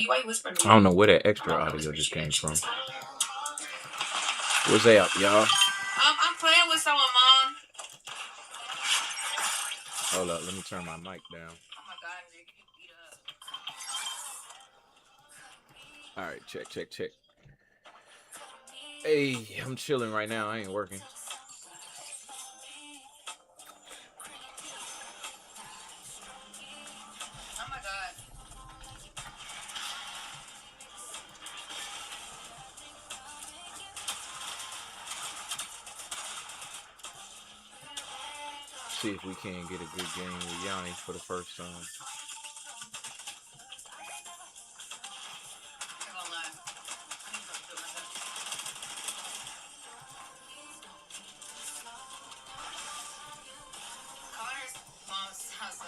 Why you whispering to I me? don't know where that extra audio just came from. What's up, y'all? I'm playing with someone, Mom. Hold up, let me turn my mic down. Oh my God, Rick, you beat up. All right, check, check, check. Hey, I'm chilling right now. I ain't working. Oh my God. See if we can get a good game with Yanni for the first time. I'm not gonna lie. I need to go do it myself. Connor's mom's house.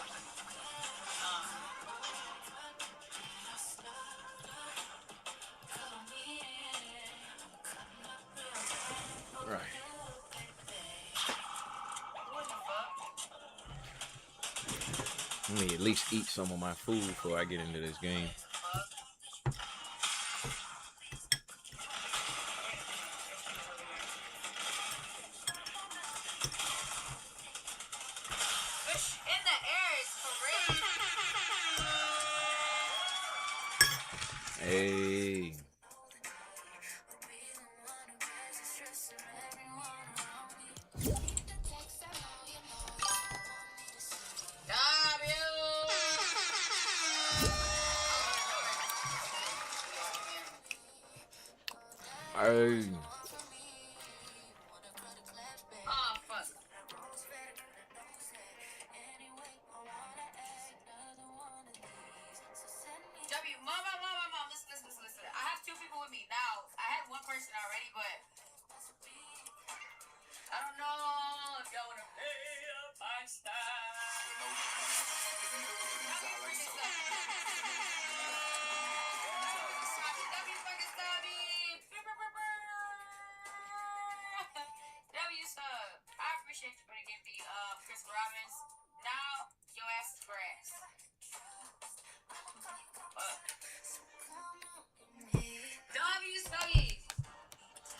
Right. What the fuck? Let me at least eat some of my food before I get into this game. Fuck. Fish in the air is for real. Hey. Hey. Oh fuck. Mom, listen. I have two people with me now. I had one person already, but I don't know if y'all wanna play my style. W sub. I appreciate you for giving me Chris Robbins. Now your ass is grass. W Stuggy.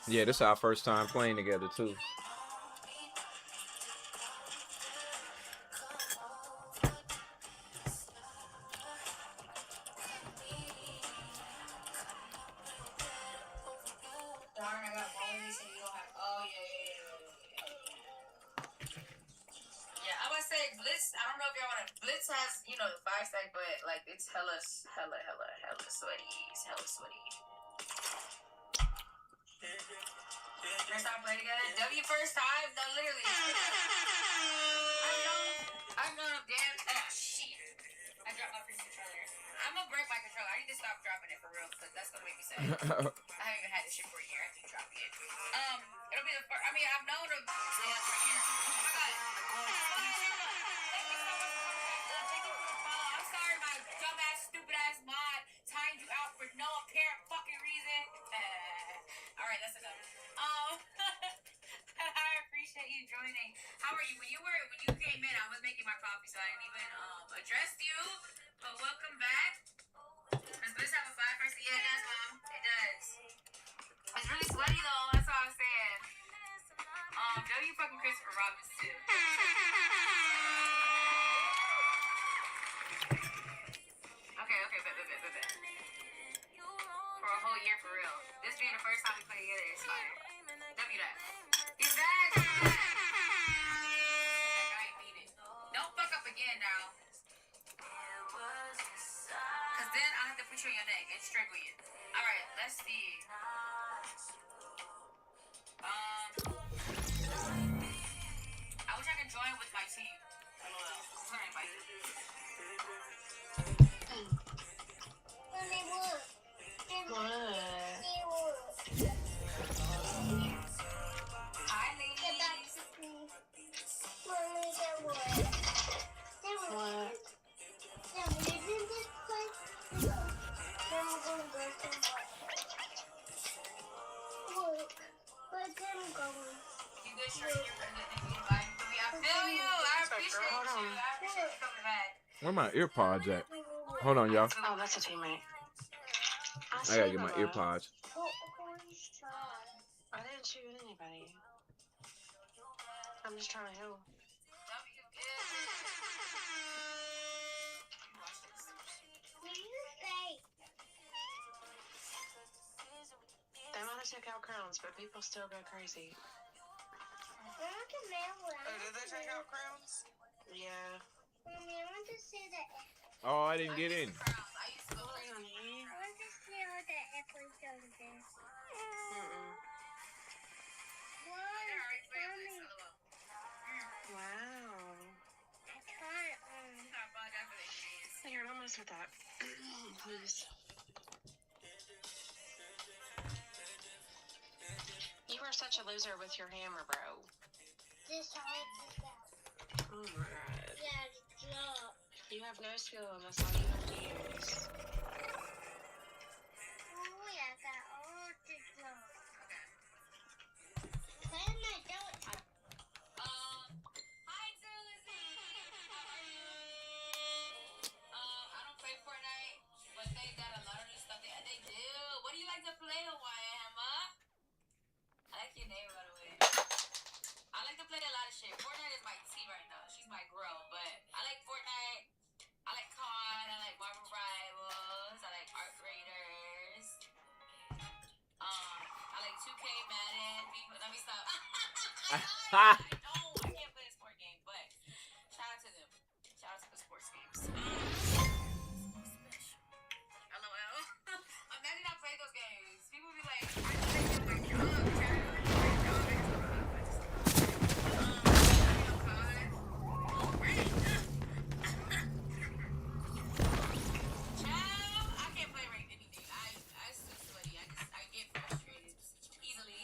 Yeah, this is our first time playing together too. Darn, I got bonus and you don't have. Oh yeah. Yeah, I would say Blitz. I don't know if y'all want to. Blitz has, the 5-stack, but like it's hella sweaty. It's hella sweaty. Next time play together. W first time? No, literally. I've known him damn. Shit. I dropped my freaking controller. I'm gonna break my controller. I need to stop dropping it for real because that's gonna make me sad. I haven't even had this shit for a year. I keep dropping it. It'll be the first. I mean, I've known him damn for a year. Oh my God. Thank you so much for coming back. Thank you for the follow. I'm sorry my dumbass, stupid ass mod timed you out for no apparent fucking reason. All right, that's enough. I appreciate you joining. How are you? When you came in, I was making my coffee, so I didn't even address you. But welcome back. Does this have a 5%? Yeah, it does, Mom. It does. It's really sweaty though. That's all I'm saying. W fucking Christopher Robbins too. Okay, bet. For a whole year, for real. This being the first time we play together is fire. W that. He's back. I ain't mean it. Don't fuck up again now. Cause then I have to put you on your neck and strangle you. Alright, let's see. I wish I could join with my team. LOL. Sorry, Mike. Hi, ladies. What? Where my earpods at? Hold on, y'all. Oh, that's a teammate. I gotta get my ear pods. I didn't shoot anybody. I'm just trying to help. They might have took out crowns, but people still go crazy. Oh, did they take out crowns? Yeah. Mommy, I want to see the Oh, I didn't get in. I used to go crazy. I want to see all the apples on this. Wow. I can't. Here, don't mess with that. Please. You are such a loser with your hammer, bro. This hard to go. Oh my god. Yeah, it's drop. You have no skill, and that's all you have to use. Oh, yeah, I got all the drop. Where am I going? Hi, Susie. How are you? I don't play Fortnite, but they got a lot of new stuff. They do. What do you like to play, Hawaiian Hammer? I like your name, by the way. I like to play a lot of shit. Fortnite is my tea right now. She's my girl, but I like Fortnite. I like COD. I like Marvel Rivals. I like Art Raiders. I like 2K Madden. Let me stop. I can't play a sport game, but shout out to them. Shout out to the sports games. LOL. Imagine I played those games. People be like, I play my I can't play ranked anything. It's too sweaty. I get frustrated easily.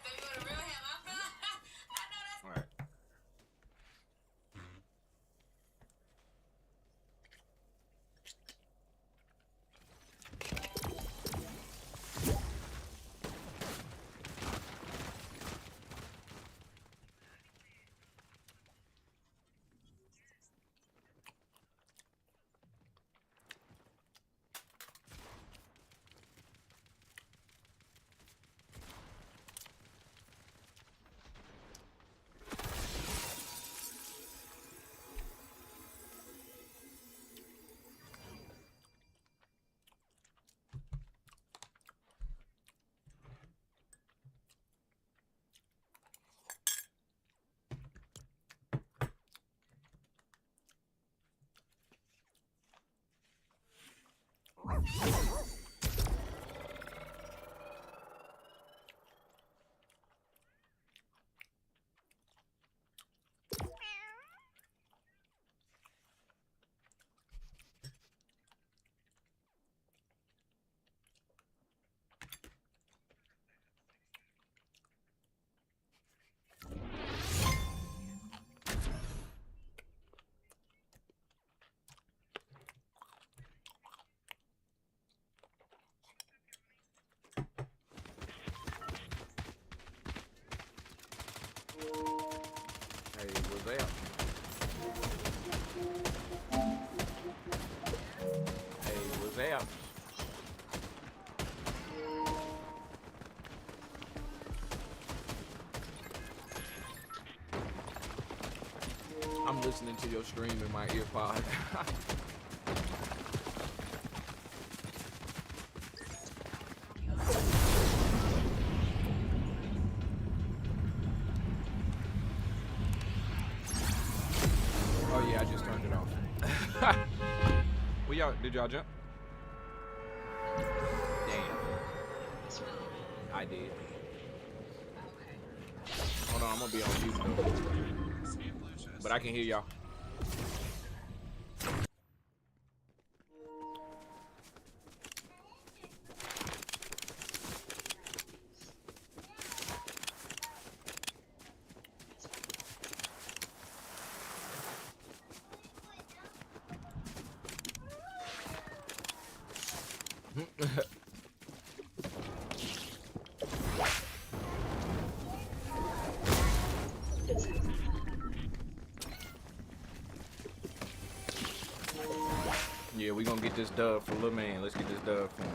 So you want a real him? I know that's. All right. Hey, what's up? Hey, what's up? I'm listening to your stream in my ear pod. Oh yeah, I just turned it off. Well, y'all, did y'all jump? Damn. I did. Hold on, I'm gonna be on mute though. But I can hear y'all. Yeah, we We gonna get this dub for Lil Man. Let's get this dub for him.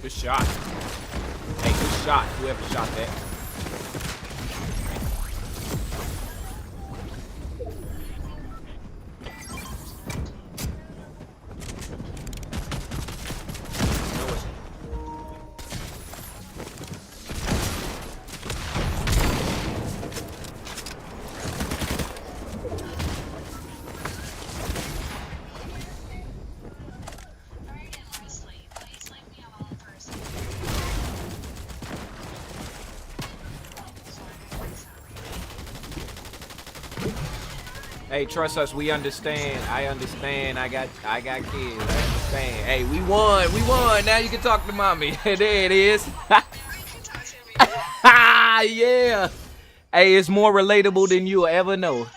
Good shot. Hey, good shot. Whoever shot that. Hey, trust us. We understand. I understand. I got kids. I understand. Hey, we won. We won. Now you can talk to mommy. There it is. Yeah. Hey, it's more relatable than you'll ever know.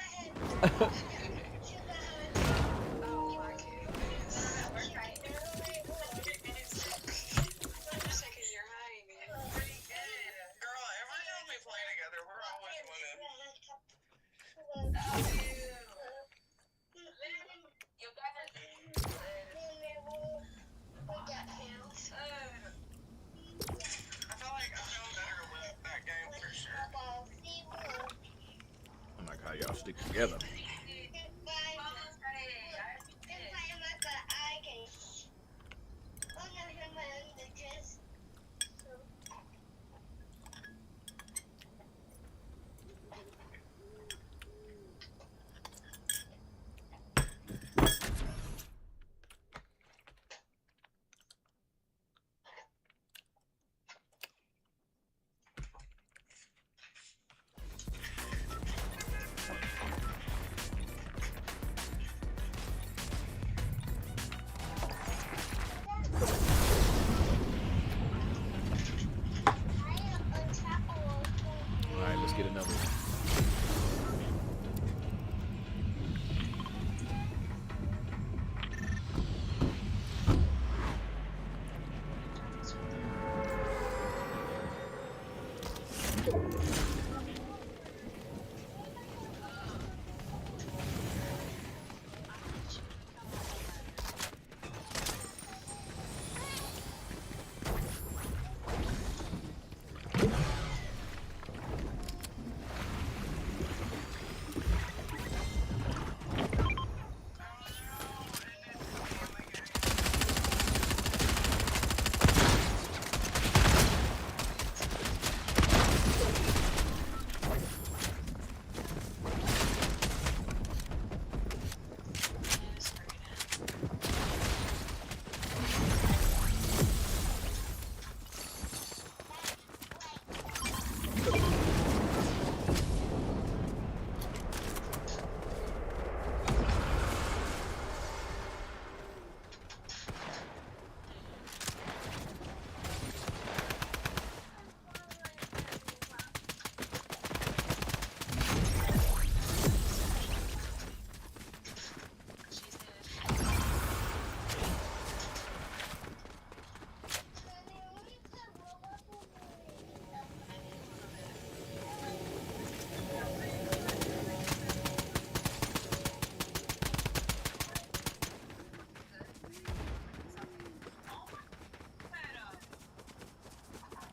I like how y'all stick together.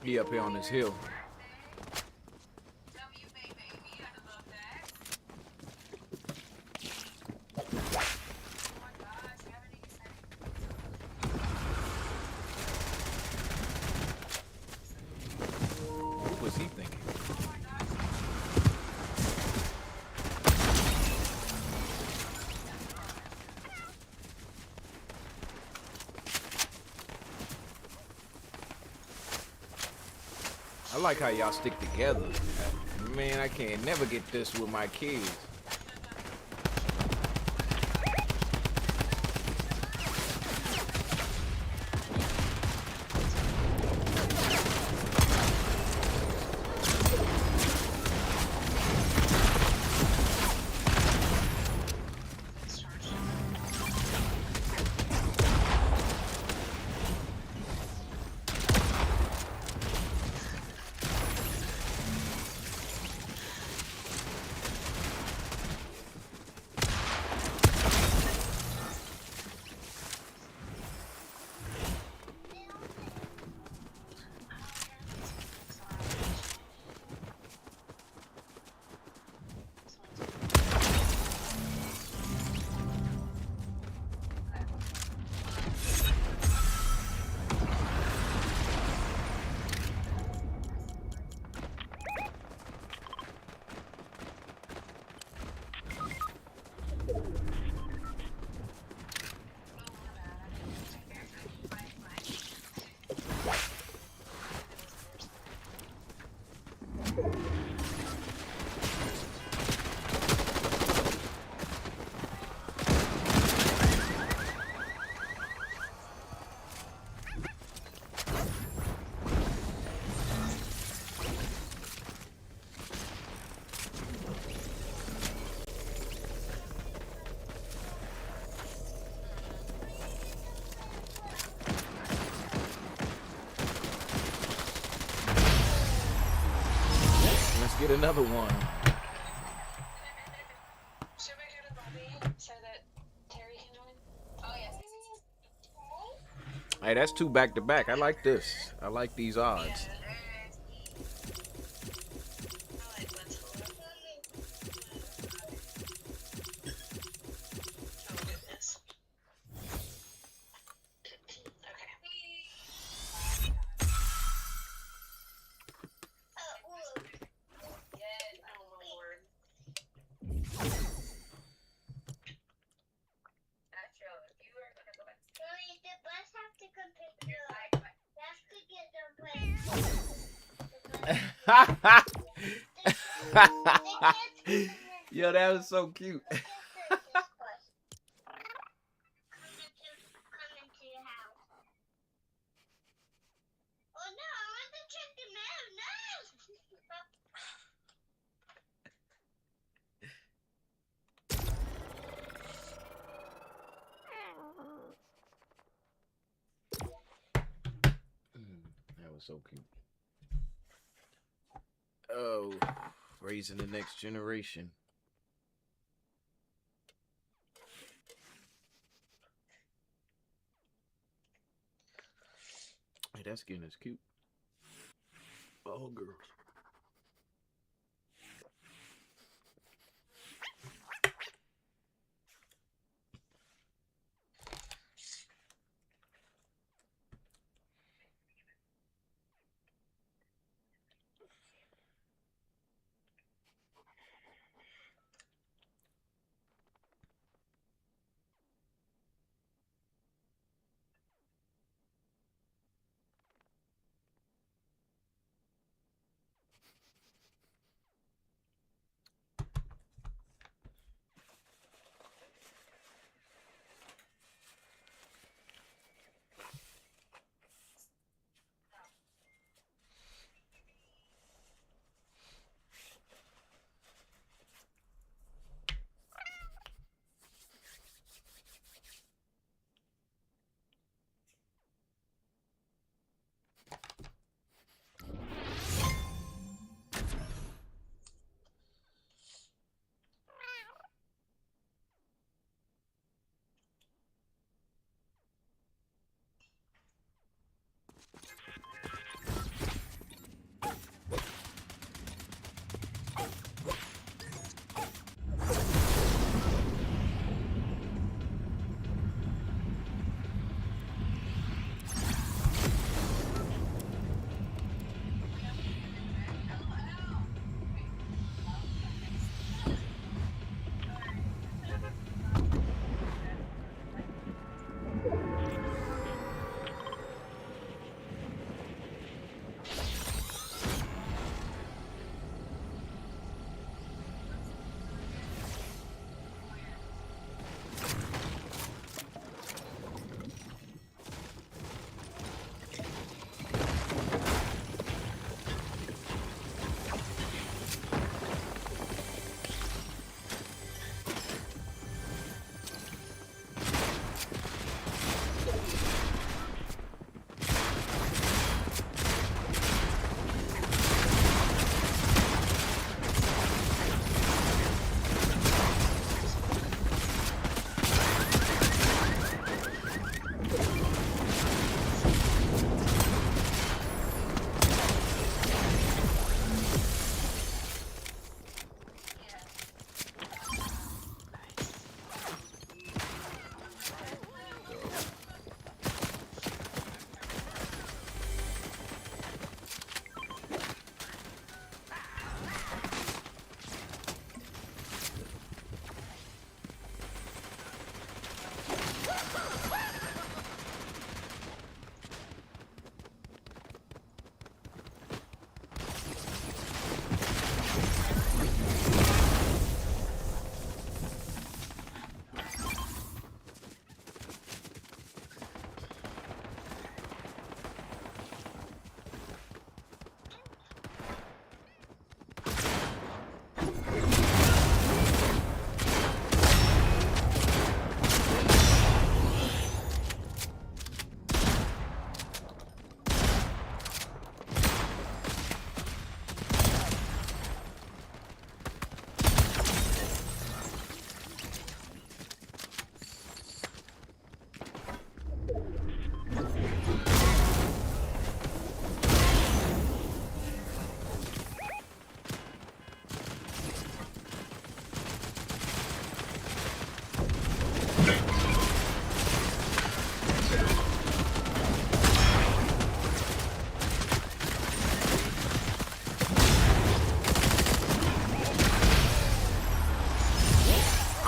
He up here on this hill. What was he thinking? I like how y'all stick together. Man, I can't never get this with my kids. Get another one. Should we go to the lobby so that Terry can join? Oh, yes. Hey, that's 2 back to back. I like this. I like these odds. I like Let's Hold Up. Oh, goodness. Okay. Oh, my lord. Mommy, the bus have to come pick you up. That's to get them plates. Yo, that was so cute. Come into your house. Oh no, I want to check them out. No! That was so cute. Oh, raising the next generation. Hey, that skin is cute. Oh, girl.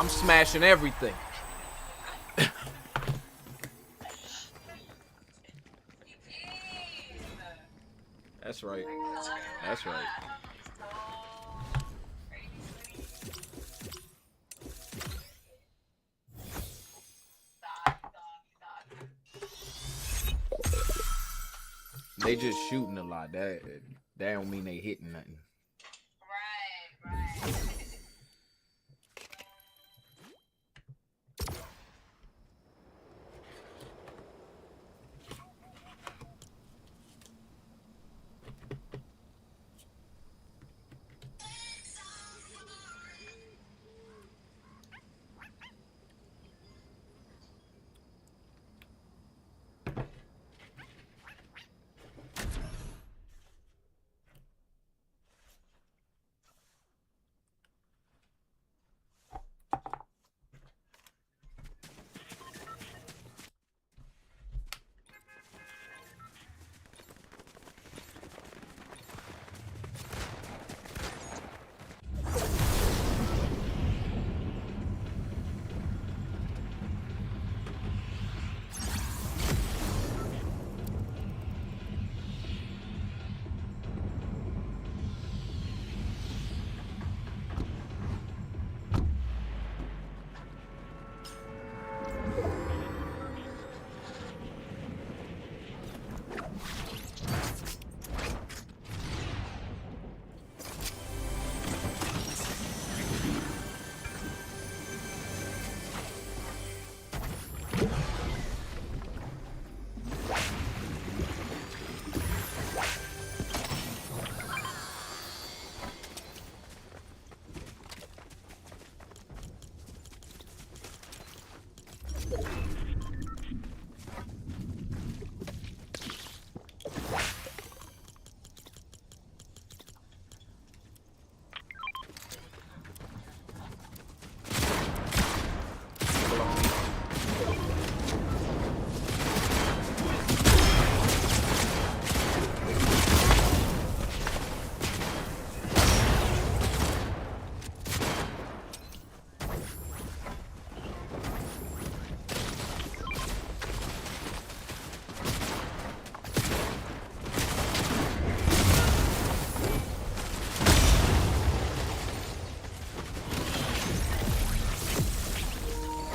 I'm smashing everything. That's right. That's right. They just shooting a lot. That don't mean they hitting nothing. Right.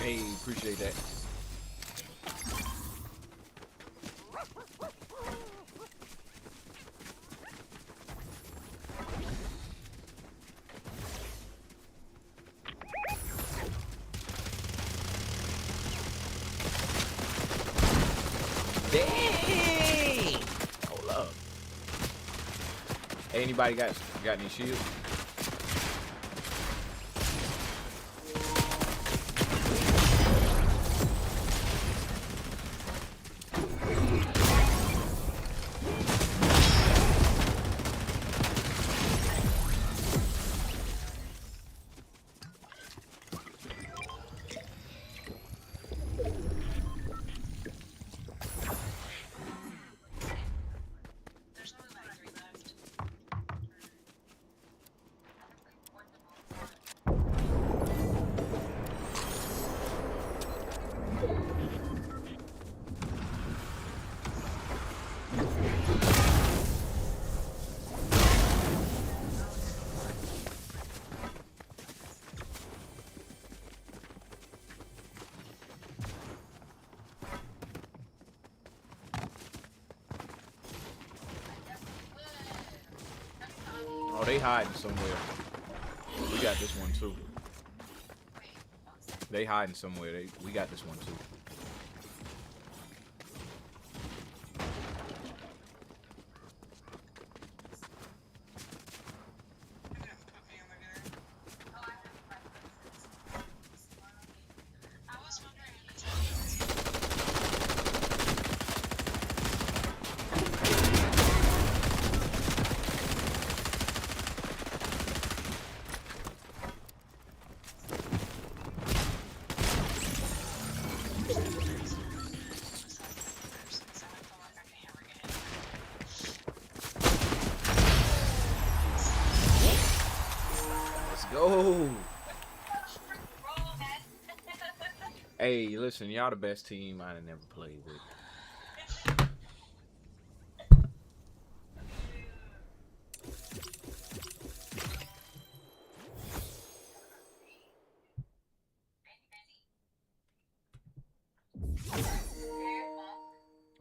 Hey, appreciate that. Dang! Hold up. Hey, anybody got any shields? There's only like 3 left. Oh, they hiding somewhere. We got this one too. They hiding somewhere. We got this one too. I was wondering if Hey, listen, y'all the best team I never played with.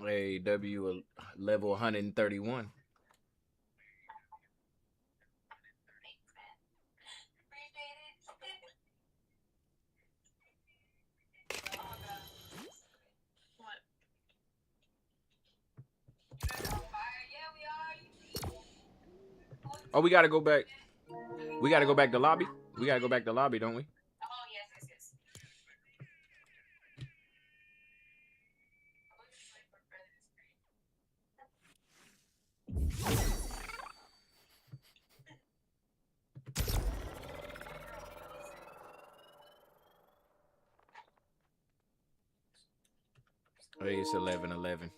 Hey, W level 131. What? Oh, we gotta go back. We gotta go back to lobby. We gotta go back to lobby, don't we? Oh, yes, yes, yes. Hey, it's 11-11.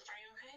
Are you okay?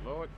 Lord.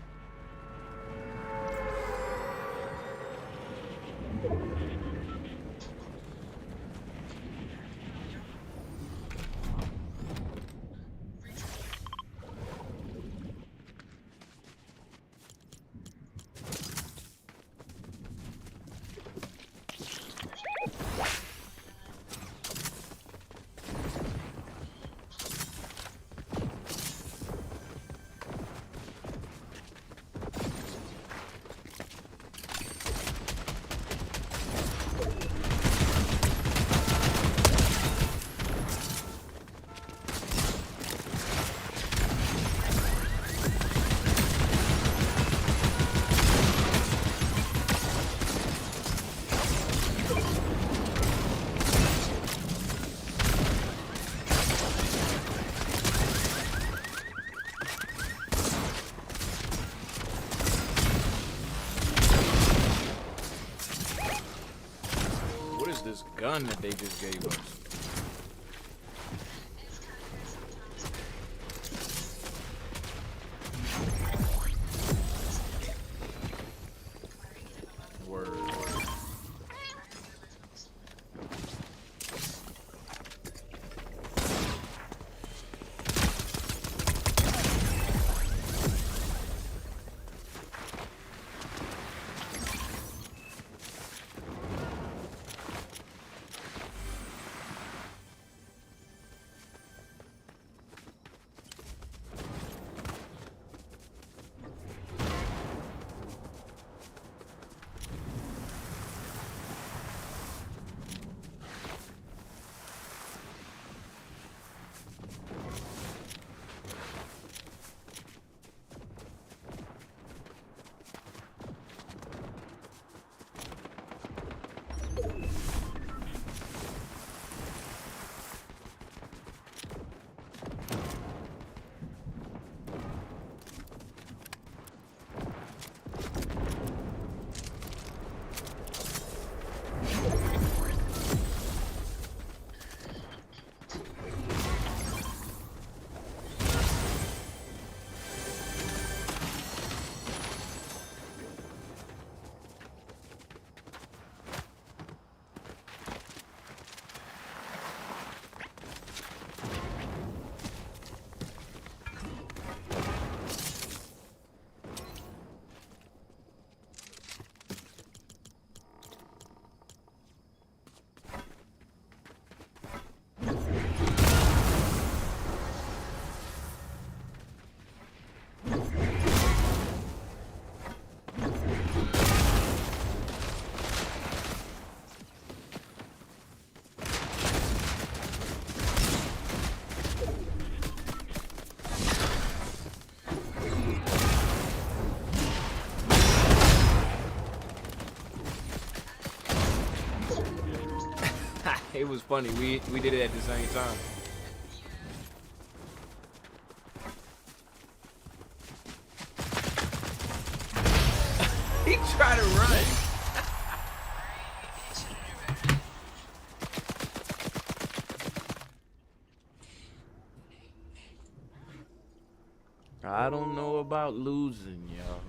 What is this gun that they just gave us? It's kind of good sometimes. Word. It was funny. We did it at the same time. He tried to run. I don't know about losing, y'all.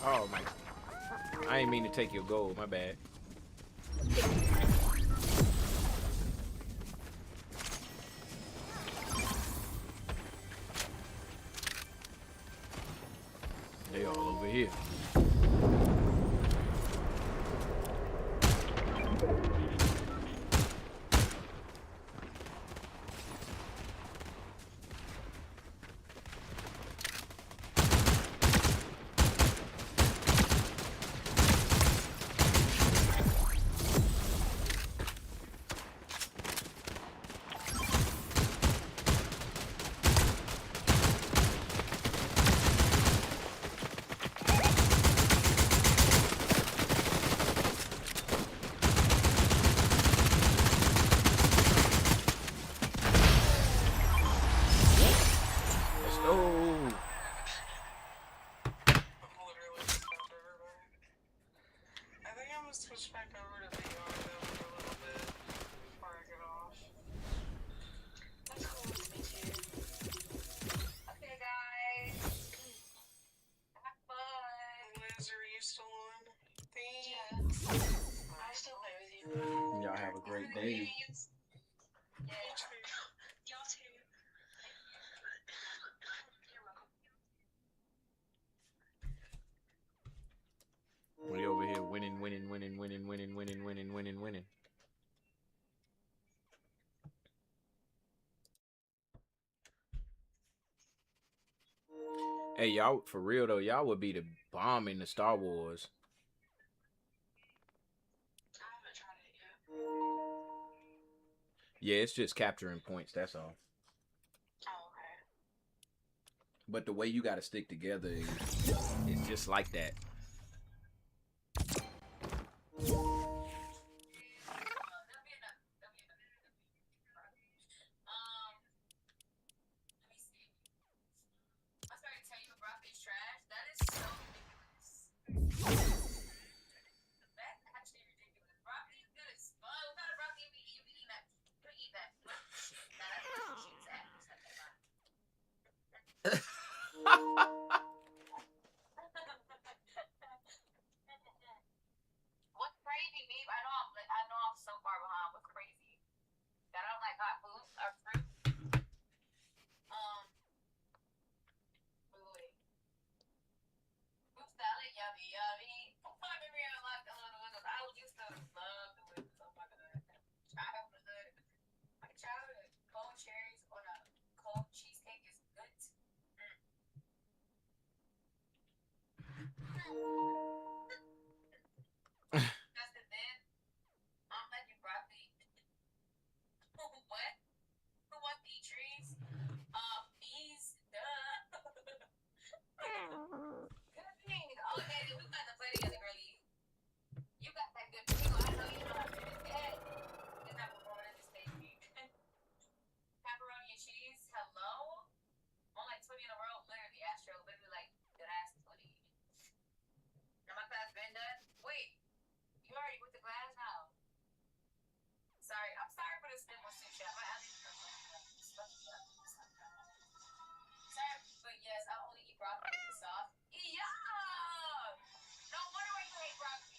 Oh my! I ain't mean to take your gold. My bad. They all over here. switch back over to VR though for a little bit before I get off. That's cool with me too. Okay, guys. Have fun. Liz, are you still on? Yeah. I still play with you. Y'all have a great day. Yeah. Y'all too. We over here winning, winning, winning, winning, winning, winning, winning, winning, winning. Hey, y'all, for real though, y'all would be the bomb in the Star Wars. I haven't tried it yet. Yeah, it's just capturing points, that's all. Oh, okay. But the way you gotta stick together is just like that. Let me see. I started to tell you broccoli's trash. That is so ridiculous. That's actually ridiculous. Broccoli is good as fuck. What kind of broccoli you eat? You eat that? You eat that? Nah, that's what she was at. What's crazy, babe? I know I'm so far behind. What's crazy? That I don't like hot food or fruit. Wait. Fruit salad, yummy, yummy. I remember I like the little windows. I used to love the windows. Oh my god. Childhood. My childhood. Cold cherries on a cold cheesecake is good. That's the then. I'm like broccoli. What? Who wants to eat trees? Bees. Duh. Good thing. Okay, we got to play together, girlie. You got that good feel. I know you know how to do that. It's not performing in this stage. Pepperoni and cheese. Hello? I'm like 20 in a row. Literally, Astro. Literally, like, good ass 20. Now my class been done. Wait. You already with the glass now. Sorry, I'm sorry for this simple sushi. I might have to sorry, but yes, I only eat broccoli with the sauce. Yeah! No wonder why you hate broccoli.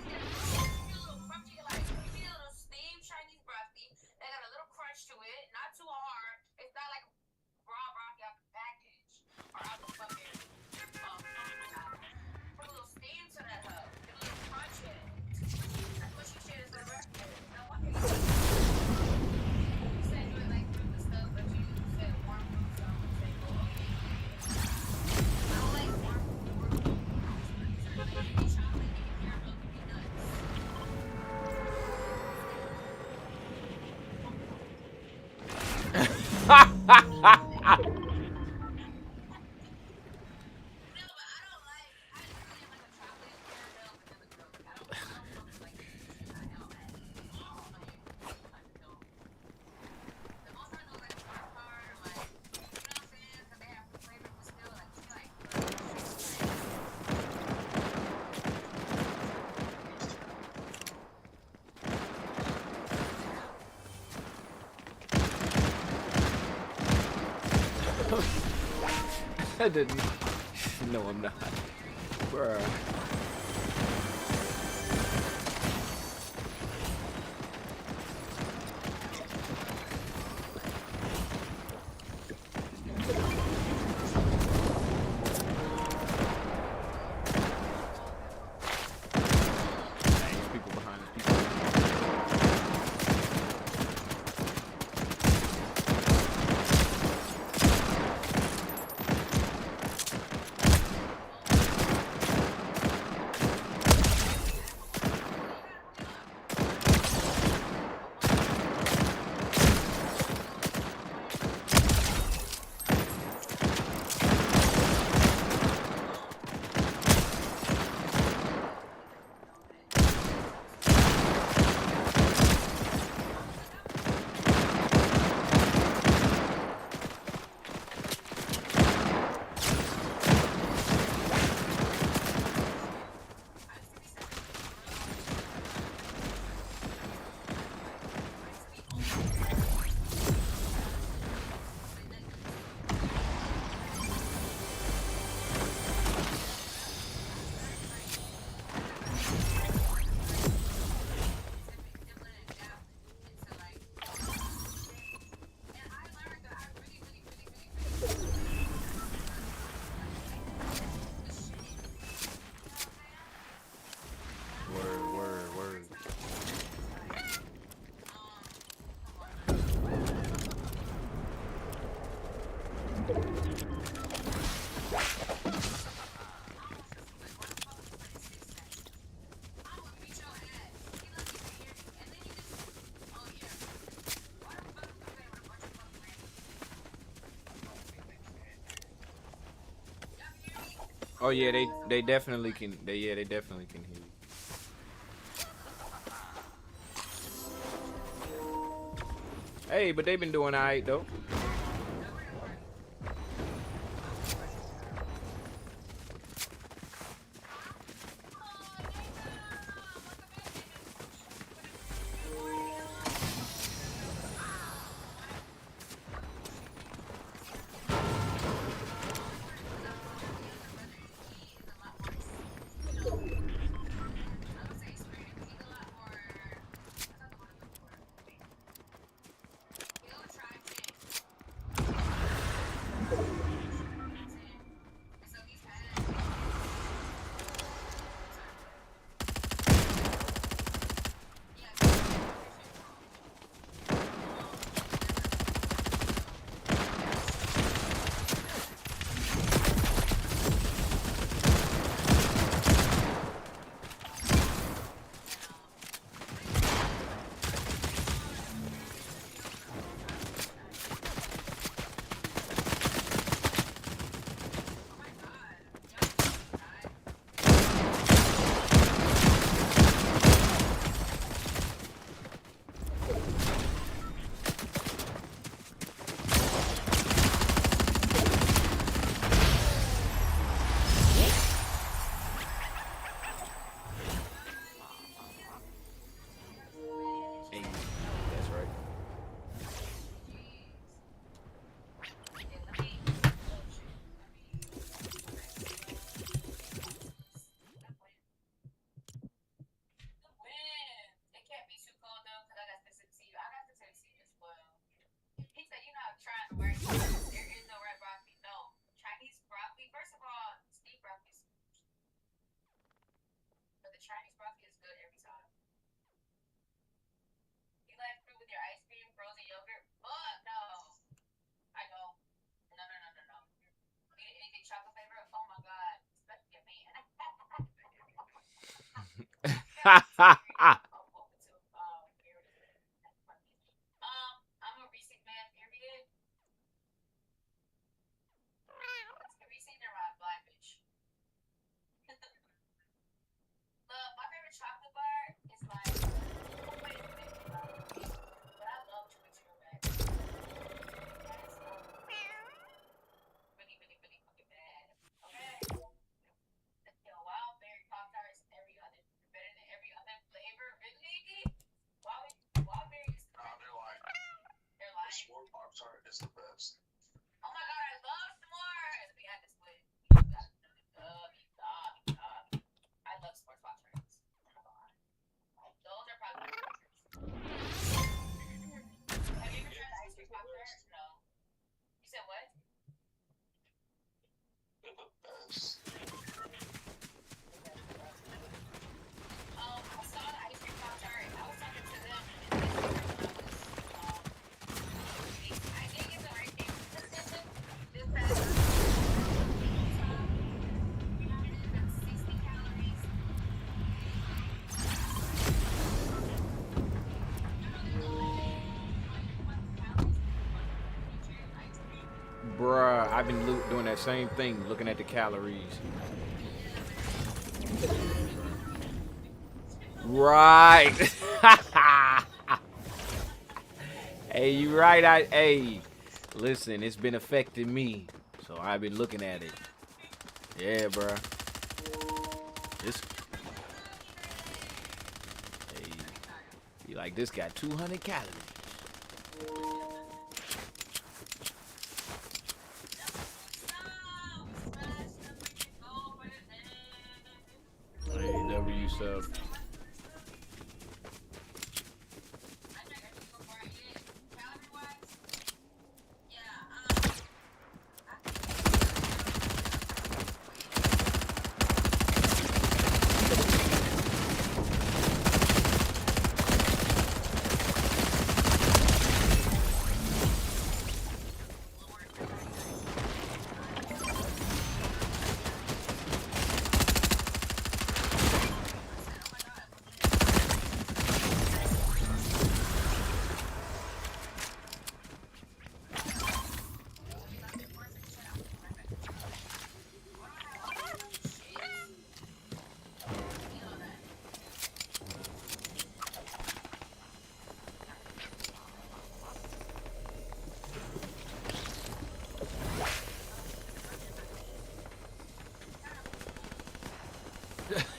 It's a little crunchy, like you need a little steamed Chinese broccoli. They got a little crunch to it, not too hard. It's not like raw broccoli out the package or out the fucking. Put a little steam to that hoe. Get a little crunch in it. That's what you should have said. No wonder you said you would like fruit and stuff, but you said warm fruit, so I'm gonna say go okay. I don't like warm fruit. So I'm gonna give you chocolate, give you caramel, give you nuts. No, but I don't like. I just really like a chocolate caramel vanilla Coke. I don't like it. I don't like it. The most I know like Star Card or like, you know what I'm saying? Because they have flavor, but still like she like. I didn't. No, I'm not. Bruh. There's people behind us. Oh yeah, they definitely can. They definitely can hear you. Hey, but they've been doing alright though. Hey, that's right. It can't be too cold though, because I got this seat. I got this seat as well. He said, "You know, I'm trying to work. There is no red broccoli. No Chinese broccoli. First of all, steamed broccoli, but the Chinese broccoli is good every time. You like fruit with your ice cream, frozen yogurt? Fuck no. I don't. No. Eat anything chocolate flavor? Oh my god, especially a man. Ha ha ha. I'm a Reese's man, period. Reese's are my black bitch. Look, my favorite chocolate bar is like, but I love Chewy Chewy Max. That is really fucking bad. Okay? Yo, wild berry pop tarts, every other better than every other flavor. Really? Wild berry is They're lying. they're The lying. S'more Pop-Tart is the best. Oh my god, I love s'mores. We had this with. I love s'mores pop tarts. Those are probably my favorites. Have you ever tried the ice cream pop tarts? No. You said what? They're the best. I saw the ice cream pop tart. I was talking to them. I did get the right thing. This past 60 calories. Bruh, I've been doing that same thing, looking at the calories. Right. Hey, you right. Hey, listen, it's been affecting me, so I've been looking at it. Yeah, bruh. This. Hey, you like this got 200 calories. Hey, W sub.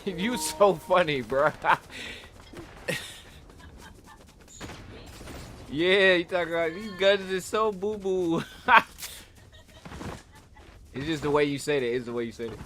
You so funny, bro. Yeah, you talking about these guns is so boo boo. It's just the way you said it. It's the way you said it.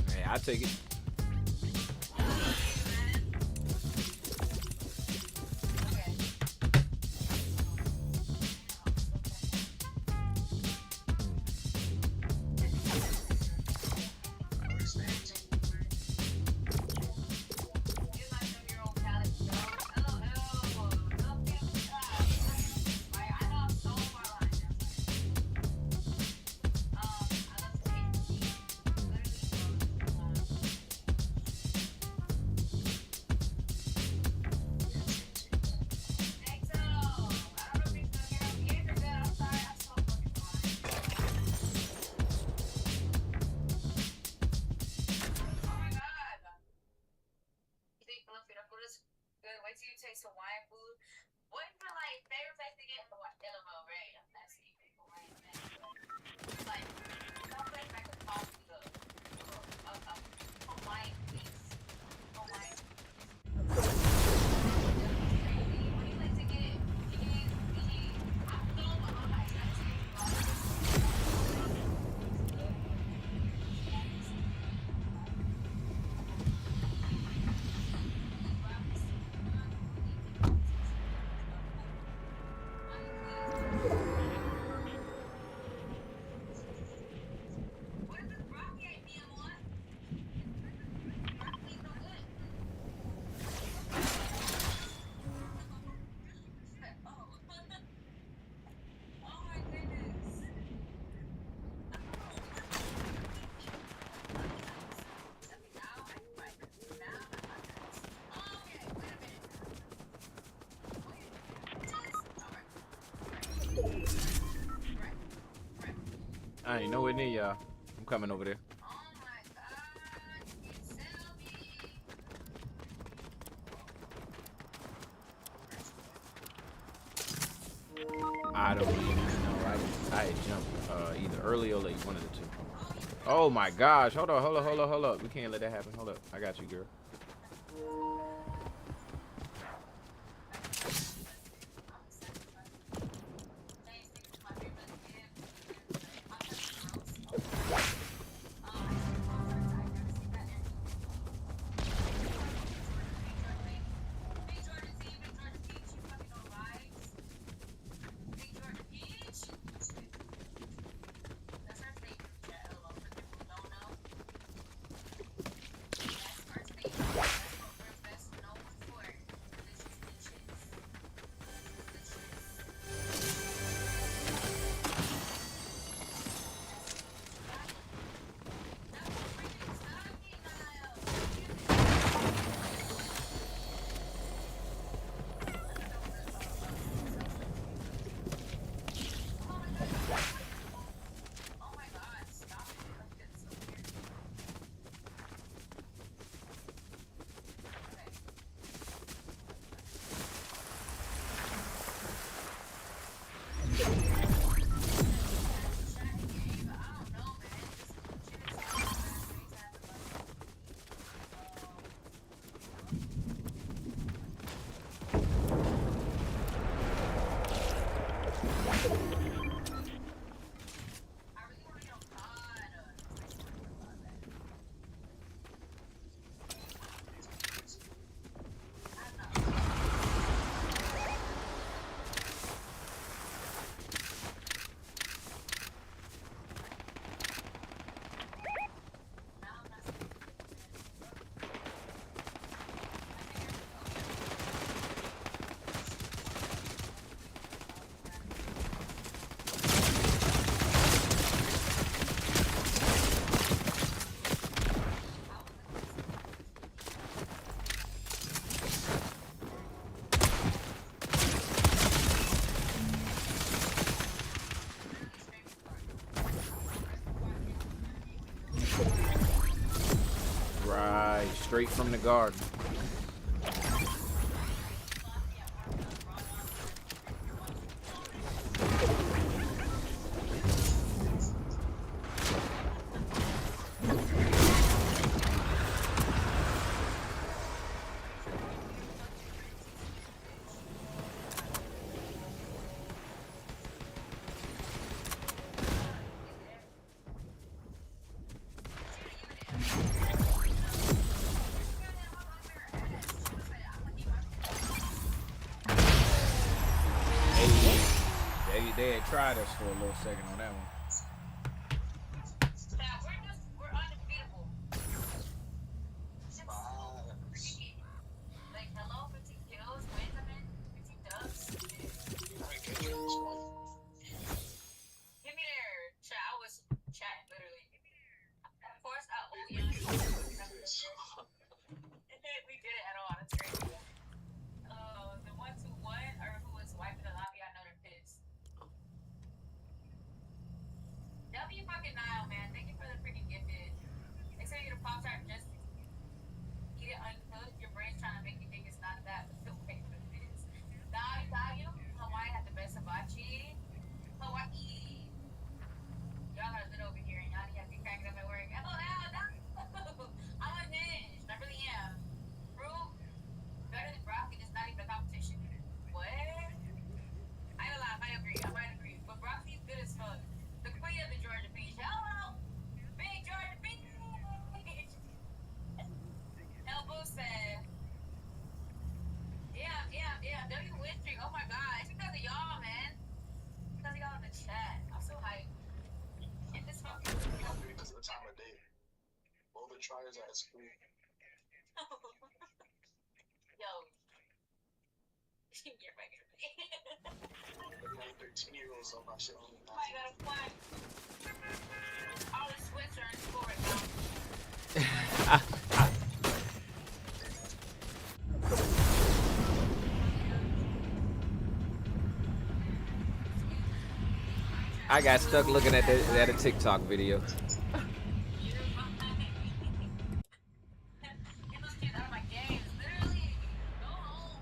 Hey, I'll take it. Wait till you taste Hawaiian food. What's your like favorite place to get LMO, right? I'm asking people right now. Like some place I could possibly go. Hawaiian place. Hawaiian. What do you like to get? I'm so like I ain't nowhere near y'all. I'm coming over there. I don't even know. I had jumped either early or late, one of the two. Oh my gosh. Hold up. We can't let that happen. Hold up. I got you, girl. Right, straight from the garden. They had tried us for a little second on that one. We're undefeatable. Vibes. Like, hello, 15 kills, wins, I mean, 15 dubs. Alright, get you this one. Hit me there, chat. I was chatting, literally. Of course, yeah. We did it at all. That's crazy. The 1-2-1, or who was wiping the lobby, I know they're pissed. W fucking Nile, man. Thank you for the freaking gifted. They say you get a Pop Tart just eat it uncooked. Your brain's trying to make you think it's not that, but the way it is. Value, Hawaii had the best hibachi. Hawaii. Y'all are lit over here, and y'all need to be cracking up at work. LOL, no. I'm unhinged. I really am. Fruit, better than broccoli. It's not even a competition. What? I ain't gonna lie, I agree. I might agree. But broccoli's good as fuck. The queen of the Georgia Beach. Hello! Big Georgia Beach! Elbow said, yeah, W win streak. Oh my god. It's because of y'all, man. It's because of y'all in the chat. I'm so hyped. Get this fucking. I think this is the time of day. All the tryers at school. Yo. You're fucking Like 13-year-olds on my shit on the I got a flag. All the Swiss are in school right now. I got stuck looking at a TikTok video. Get those kids out of my games. Literally, go home.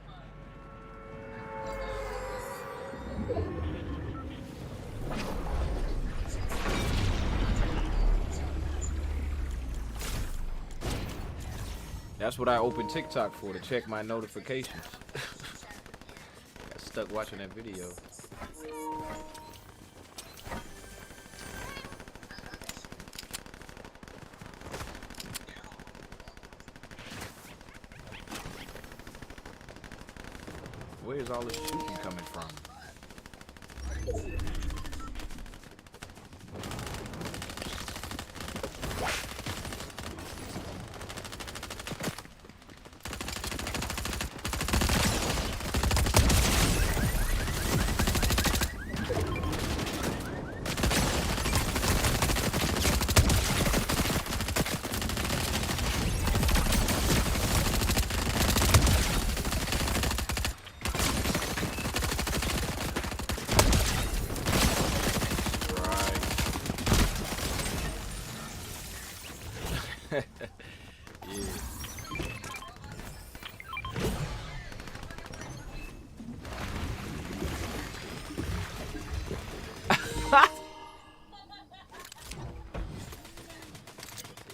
That's what I opened TikTok for, to check my notifications. Got stuck watching that video. Where's all this shooting coming from?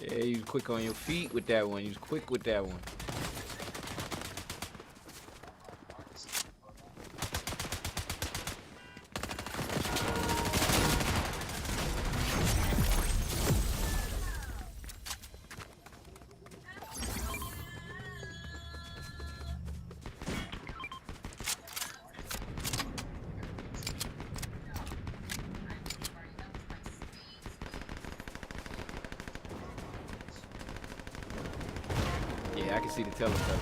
Yeah, you was quick on your feet with that one. You was quick with that one. Yeah, I can see the Teletubbies.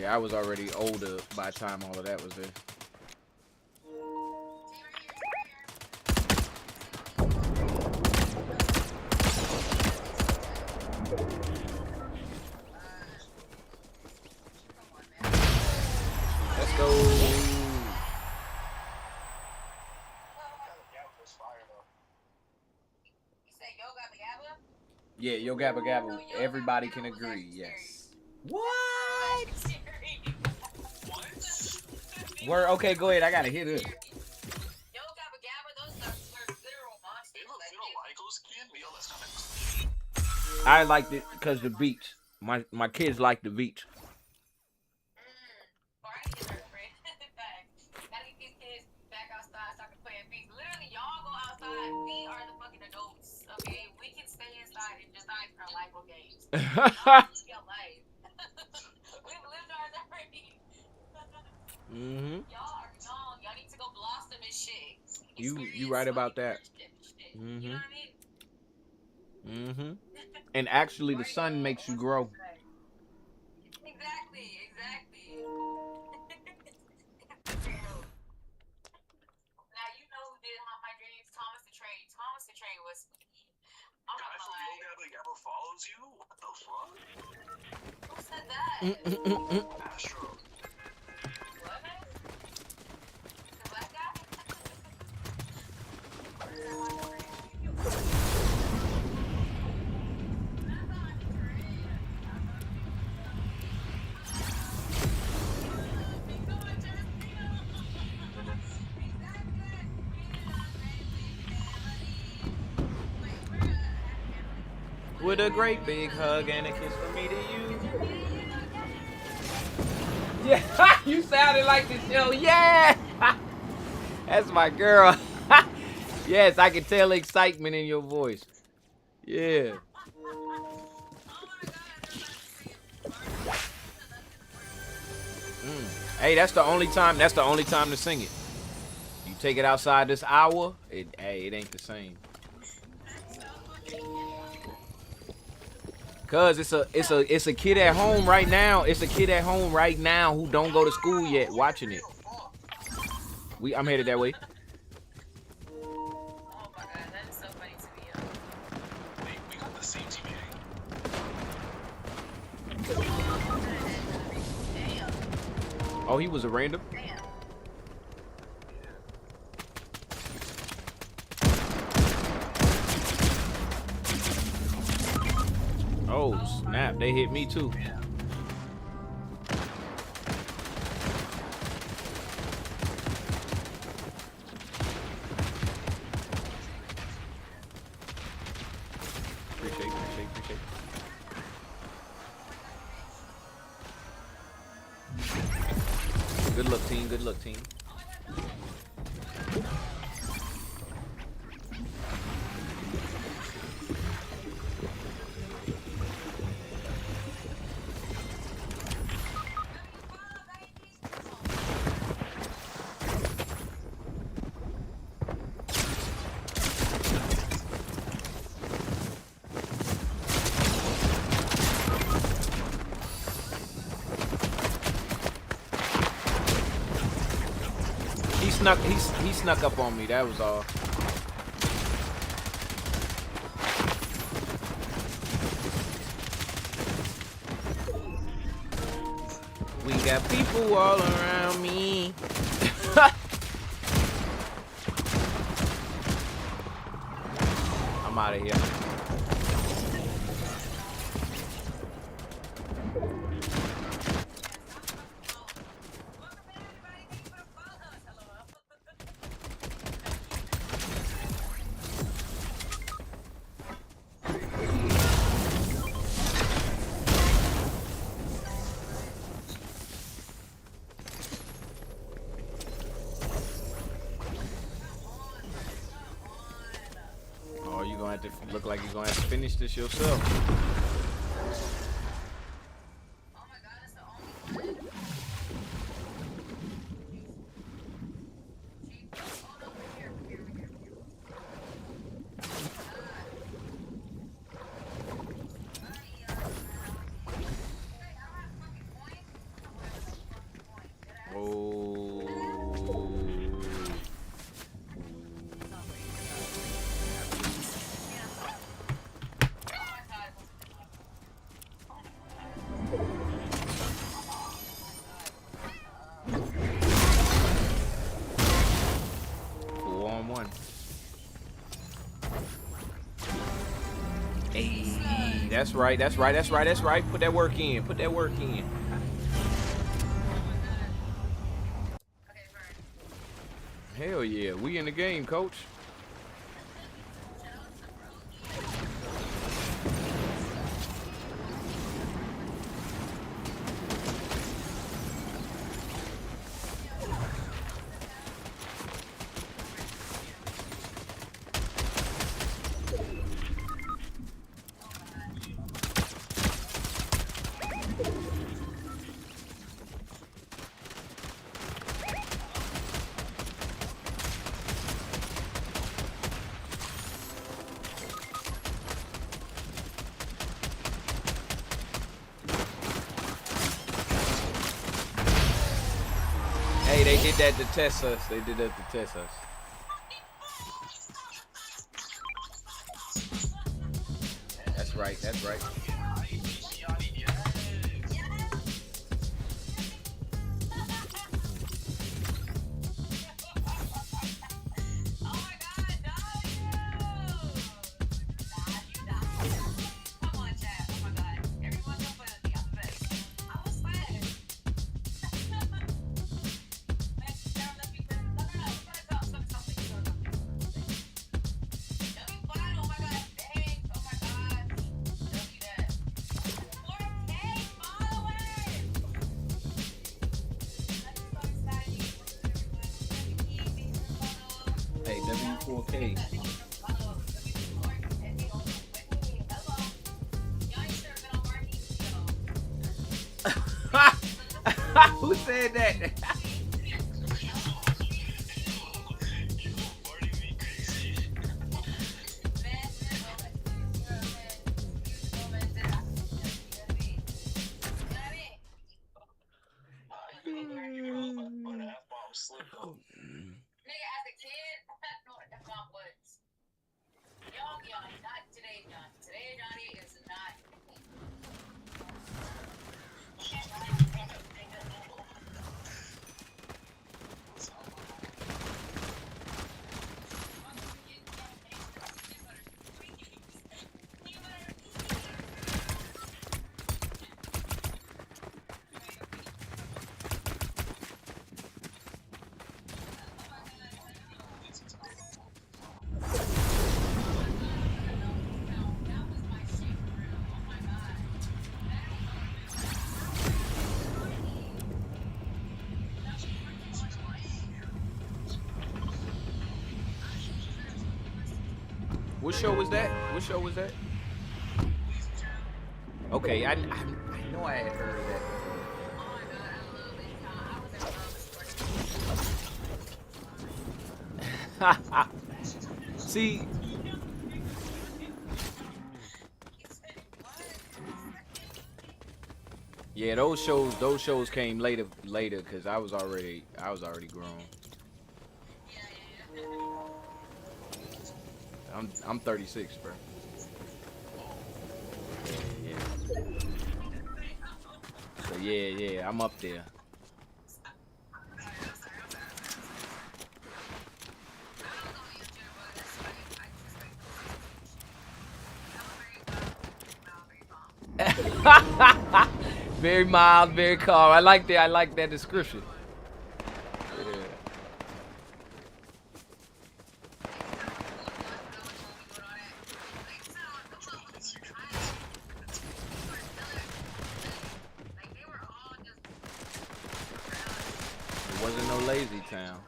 I was already older by the time all of that was there. Let's go. Yeah, Yo Gabba Gabba. So Yo Everybody Gabba can Gabba was agree. actually Yes. scary. What? Scary. Word. Okay, go ahead. I gotta hear this. Yo Gabba Gabba, those were literal monsters. You don't, Like, you don't like those kids? Yo, that's kind of I liked it because the beats. My kids like the beats. or I need to learn, friend. Facts. Gotta get these kids back outside so I can play in peace. Literally, y'all go outside. We are the fucking adults, okay? We can stay inside and just not even play Lego games. Y'all live your life. We've lived ours already. Mm-hmm. Y'all are young. Y'all need to go blossom and shit. You right about that. You know what I mean? Mm-hmm. And actually, the sun makes you grow. Exactly. Now you know who did Haunt My Dreams? Thomas the Train. Thomas the Train was. I'm not guy gonna from lie. Yo Gabba Gabba follows you? What the fuck? Who said that? Astro. What? The black guy? With a great big hug and a kiss from me to you. Yeah, you sounded like the show. Yeah, that's my girl. Yes, I can tell excitement in your voice. Yeah. Hey, that's the only time. That's the only time to sing it. You take it outside this hour, it ain't the same. Cause it's a kid at home right now. It's a kid at home right now who don't go to school yet watching it. I'm headed that way. Oh my god, that is so funny to me. We got the same teammate. Damn. Oh, he was a random. Damn. Oh snap! They hit me too. Appreciate. Good luck, team. He snuck up on me. That was all. We got people all around me. I'm out of here. Oh, you gonna have to look like you're gonna have to finish this yourself. Oh my god, that's the only one. Oh no, we're here. Oh. That's right. That's right. That's right. That's right. Put that work in. Put that work in. Okay, Vern. Hell yeah. We in the game, coach. Hey, they did that to test us. They did that to test us. That's right. That's right. Oh my god, no! Come on, chat. Oh my god. Everyone jump in the alphabet. I was fast. Hey, W4K. Who said that? Nigga, as a kid, no, that's not woods. Young Johnny, not today Johnny. Today Johnny is not. What show was that? What show was that? Okay, I know I had heard of that. Oh my god, I love it. I was in love with sports. See, yeah, those shows came later because I was already grown. I'm 36, bro. Yeah. So yeah, I'm up there. Very mild, very calm. I like that. I like that description. Yeah. It wasn't no lazy town.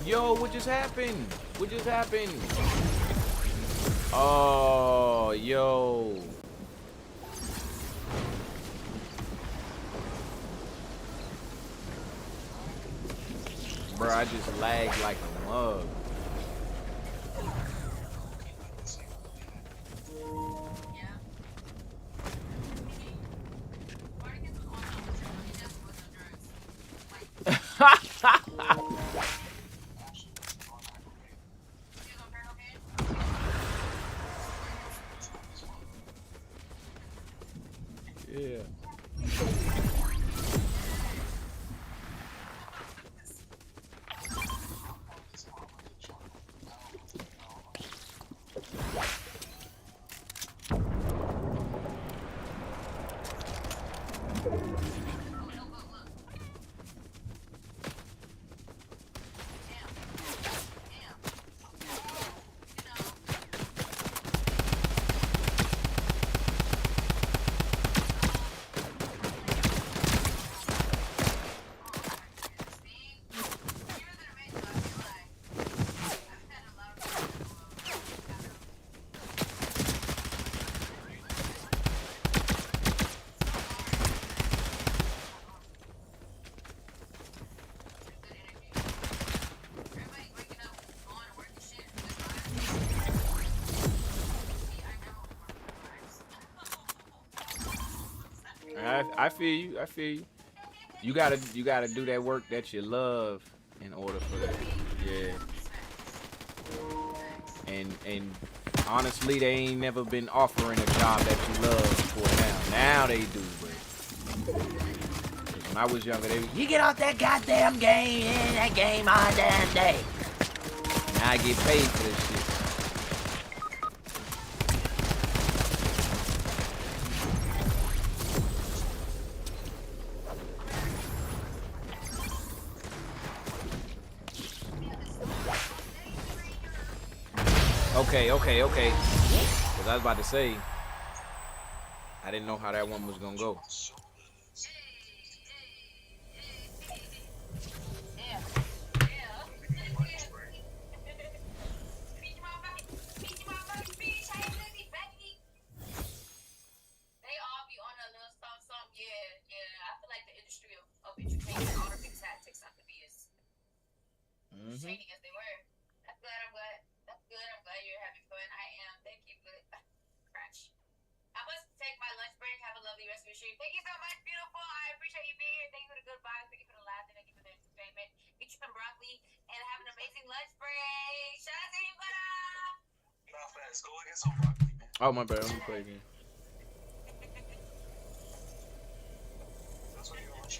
Yo, what just happened? What just happened? Oh, yo. Bro, I just lagged like a mug. Yeah. I feel you. I feel you. You gotta do that work that you love in order for that. Yeah. And honestly, they ain't never been offering a job that you love before now. Now they do, but 'cause when I was younger, you get off that goddamn game, that game all damn day. Now I get paid for this shit. Okay. Because I was about to say, I didn't know how that one was gonna go. They all be on a little something. Yeah. I feel like the industry of education, all the big tactics have to be as shady as they were. That's good. I'm glad you're having fun. I am. Thank you. But crash. I must take my lunch break. Have a lovely rest of your stream. Thank you so much, beautiful. I appreciate you being here. Thank you for the good vibes. Thank you for the laughter. Thank you for the entertainment. Get you some broccoli and have an amazing lunch break. Shout out to you, brother. Nah, fast. Go get some broccoli, man. Oh my bad, let me play again. That's what you want.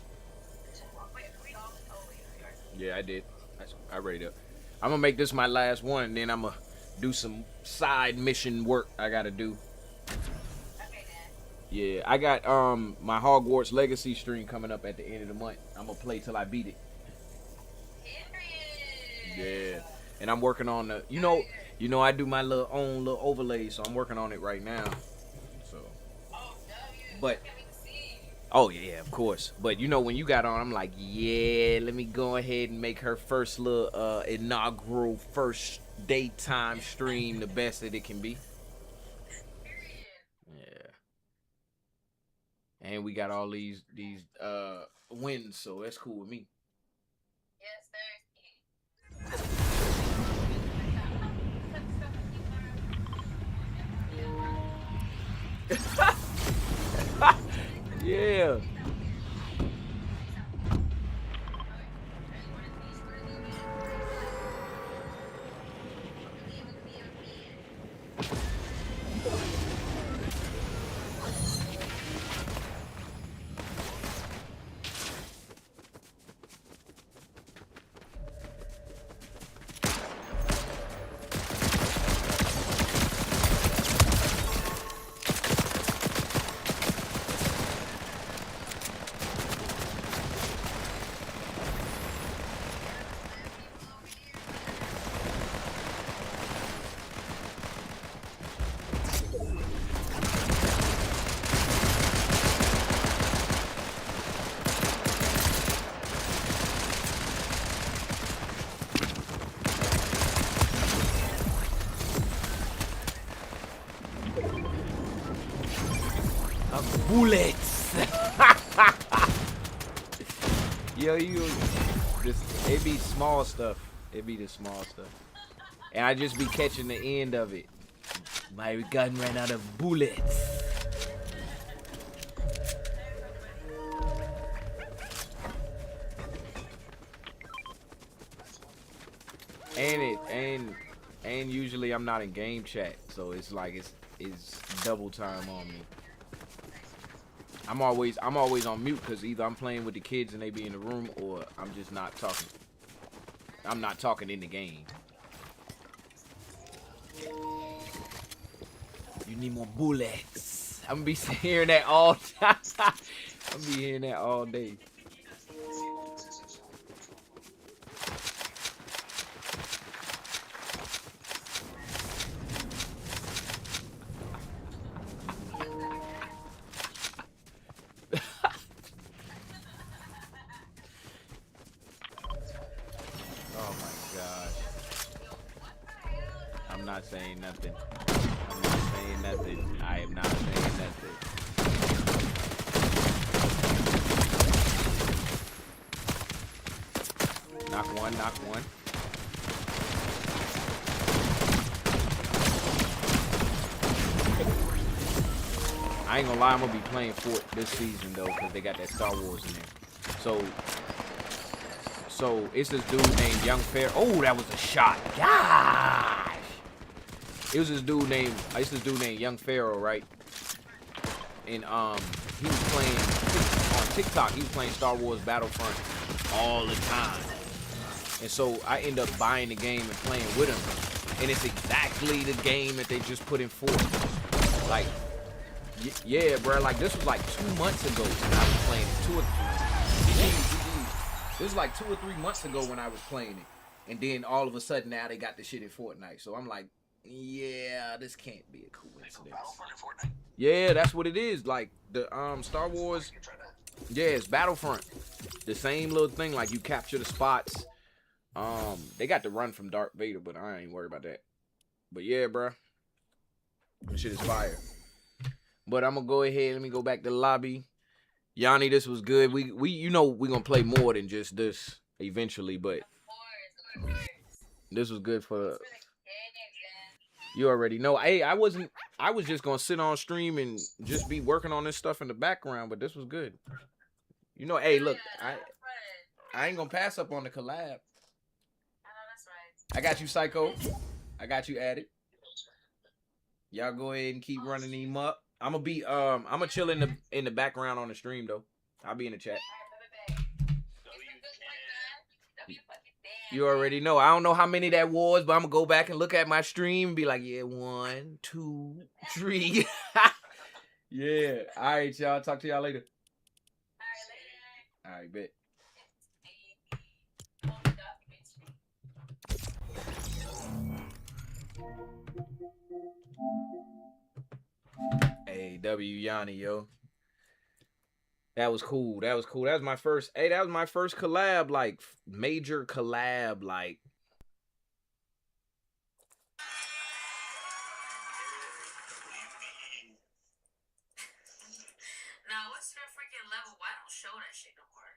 Wait, we all. Oh, wait, we are. Yeah, I did. I read it up. I'm gonna make this my last one, and then I'm gonna do some side mission work I gotta do. Okay, Dad. Yeah, I got my Hogwarts Legacy stream coming up at the end of the month. I'm gonna play till I beat it. Period. Yeah, and I'm working on the. You know, I do my own little overlay, so I'm working on it right now. So. Oh, W. But- Can't wait to see. Oh yeah, of course. But you know, when you got on, I'm like, yeah, let me go ahead and make her first little inaugural first daytime stream the best that it can be. Period. Yeah. And we got all these wins, so that's cool with me. Yes, Yeah. Bullets. Yo, it be small stuff. It be the small stuff. And I just be catching the end of it. My gun ran out of bullets. And usually I'm not in game chat, so it's like it's double time on me. I'm always on mute because either I'm playing with the kids and they be in the room, or I'm just not talking. I'm not talking in the game. You need more bullets. I'm gonna be hearing that all time. I'm gonna be hearing that all day. Oh my gosh. I'm not saying nothing. I'm not saying nothing. I am not saying nothing. Knock one, knock one. I ain't gonna lie, I'm gonna be playing Fort this season though, because they got that Star Wars in there. So it's this dude named Young Pharaoh. Oh, that was a shot. Gosh. It was this dude named Young Pharaoh, right? And he was playing on TikTok. He was playing Star Wars Battlefront all the time. And so I end up buying the game and playing with him. And it's exactly the game that they just put in Fort. Like, yeah, bro. Like this was like 2 months ago when I was playing it. This was like 2 or 3 months ago when I was playing it. And then all of a sudden now they got the shit in Fortnite. So I'm like, yeah, this can't be a coincidence. Yeah, that's what it is. Like the Star Wars. Yeah, it's Battlefront. The same little thing. Like you capture the spots. They got to run from Darth Vader, but I ain't worried about that. But yeah, bro. This shit is fire. But I'm gonna go ahead. Let me go back to the lobby. Yanni, this was good. We you know we gonna play more than just this eventually, but this was good for. You already know. Hey, I was just gonna sit on stream and just be working on this stuff in the background, but this was good. You know, hey, look, I ain't gonna pass up on the collab. I got you, Psycho. I got you, Addict. Y'all go ahead and keep running him up. I'm gonna chill in the background on the stream though. I'll be in the chat. You already know. I don't know how many that was, but I'm gonna go back and look at my stream and be like, yeah, 1, 2, 3. Yeah. All right, y'all. Talk to y'all later. All right, bet. Hey, W Yanni, yo. That was cool. That was cool. That was my first. Hey, that was my first collab, like major collab, like. Now, what's your freaking level? Why don't show that shit no more?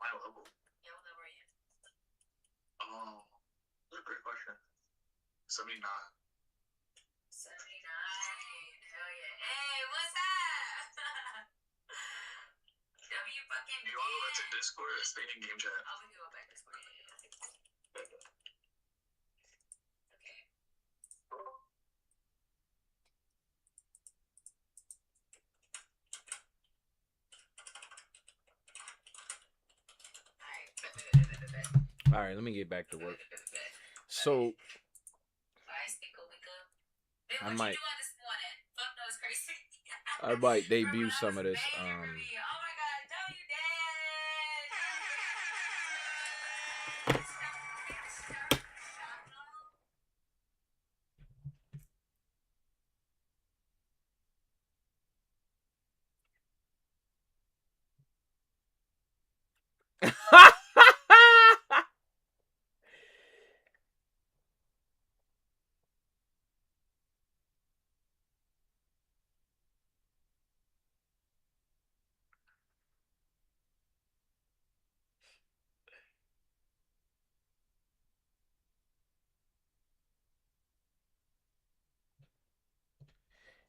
My level. Yeah, what level are you? That's a great question. 79. 79. Hell yeah. Hey, what's up? W fucking. You want to go back to Discord or stay in game chat? Oh, we can go back to Discord. Okay. All right, let me get back to work. So I might debut some of this. Oh my god, W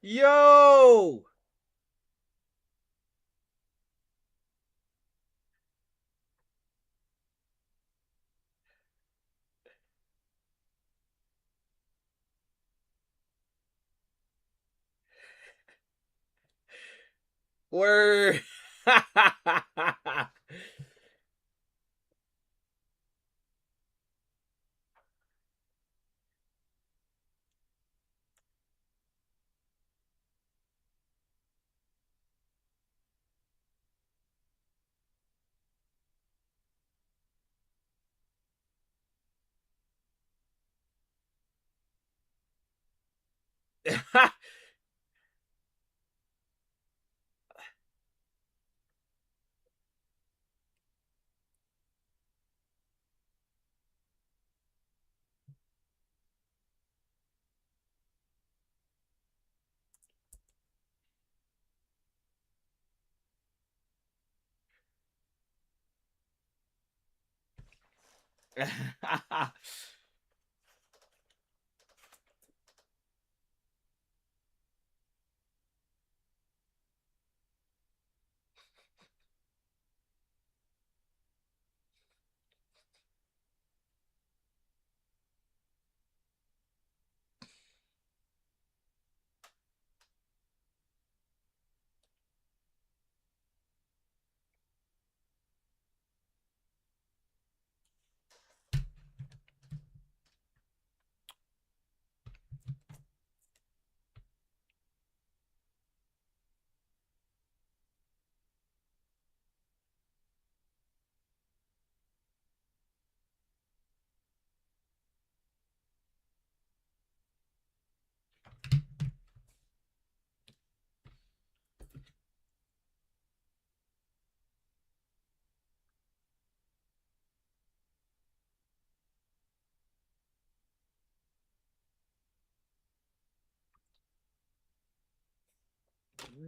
Yo! Word.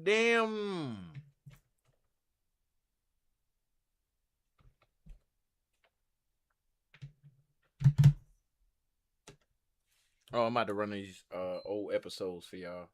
damn. Oh, I'm about to run these old episodes for y'all.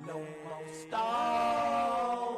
No more stalls.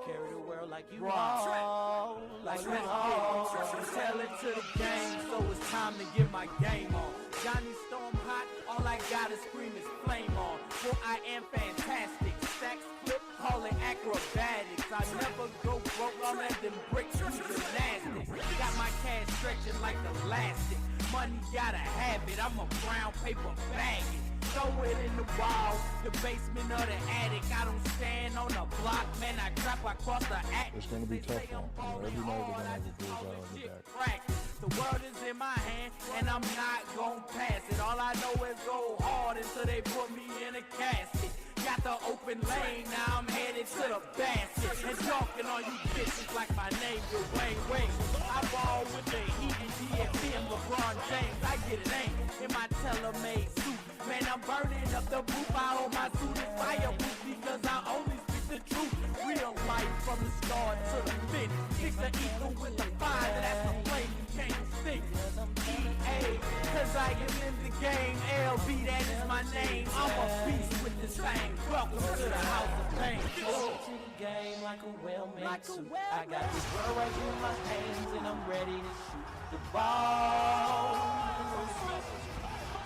Carry the world like you all. Like you all. Tell it to the game, so it's time to get my game on. Johnny Storm hot, all I gotta scream is flame on. For I am fantastic. Stacks flip, call it acrobatics. I never go broke, all of them bricks do gymnastics. Got my cash stretching like elastic. Money gotta have it, I'm a brown paper bag it. Throw it in the wall, the basement or the attic. I don't stand on the block, man. I trap across the attic. It's gonna be tough on every night they're gonna have a bullseye on the back. The world is in my hand, and I'm not gonna pass it. All I know is go hard until they put me in a casket. Got the open lane, now I'm headed to the basket. And talking on you bitches like my name is Wayne Wayne. I ball with the Heat and DFM, LeBron James. I get it ain't in my tailor-made suit. Man, I'm burning up the booth. I hold my suit is fireproof because I only speak the truth. Real life from the start to the finish. Mix the ether with the fire, that's the flame you can't extinguish. EA, cause I am in the game. LB, that is my name. I'm a beast with the same. Welcome to the house of pain. To the game like a well-made suit. I got this world right in my hands and I'm ready to shoot the ball.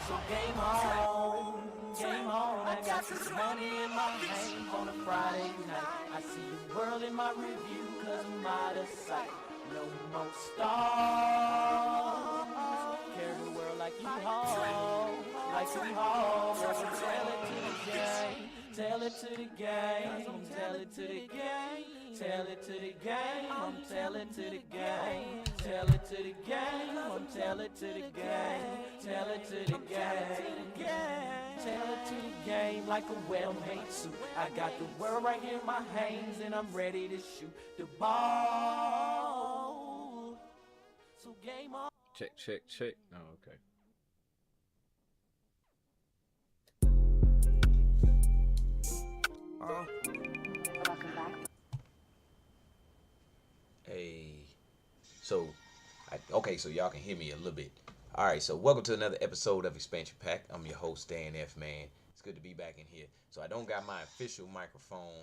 So game on, game on. I got this money in my hands on a Friday night. I see the world in my review cause I'm out of sight. No more stars. Carry the world like you haul. Like you haul. Tell it to the game. Tell it to the game. Tell it to the game. Tell it to the game. Tell it to the game. Tell it to the game. Tell it to the game. Tell it to the game. Tell it to the game like a well-made suit. I got the world right here in my hands and I'm ready to shoot the ball. So game on. Check, check, check. Oh, okay. Welcome back. Hey, so, okay, so y'all can hear me a little bit. All right, so welcome to another episode of Expansion Pack. I'm your host, Dan F. Man. It's good to be back in here. So I don't got my official microphone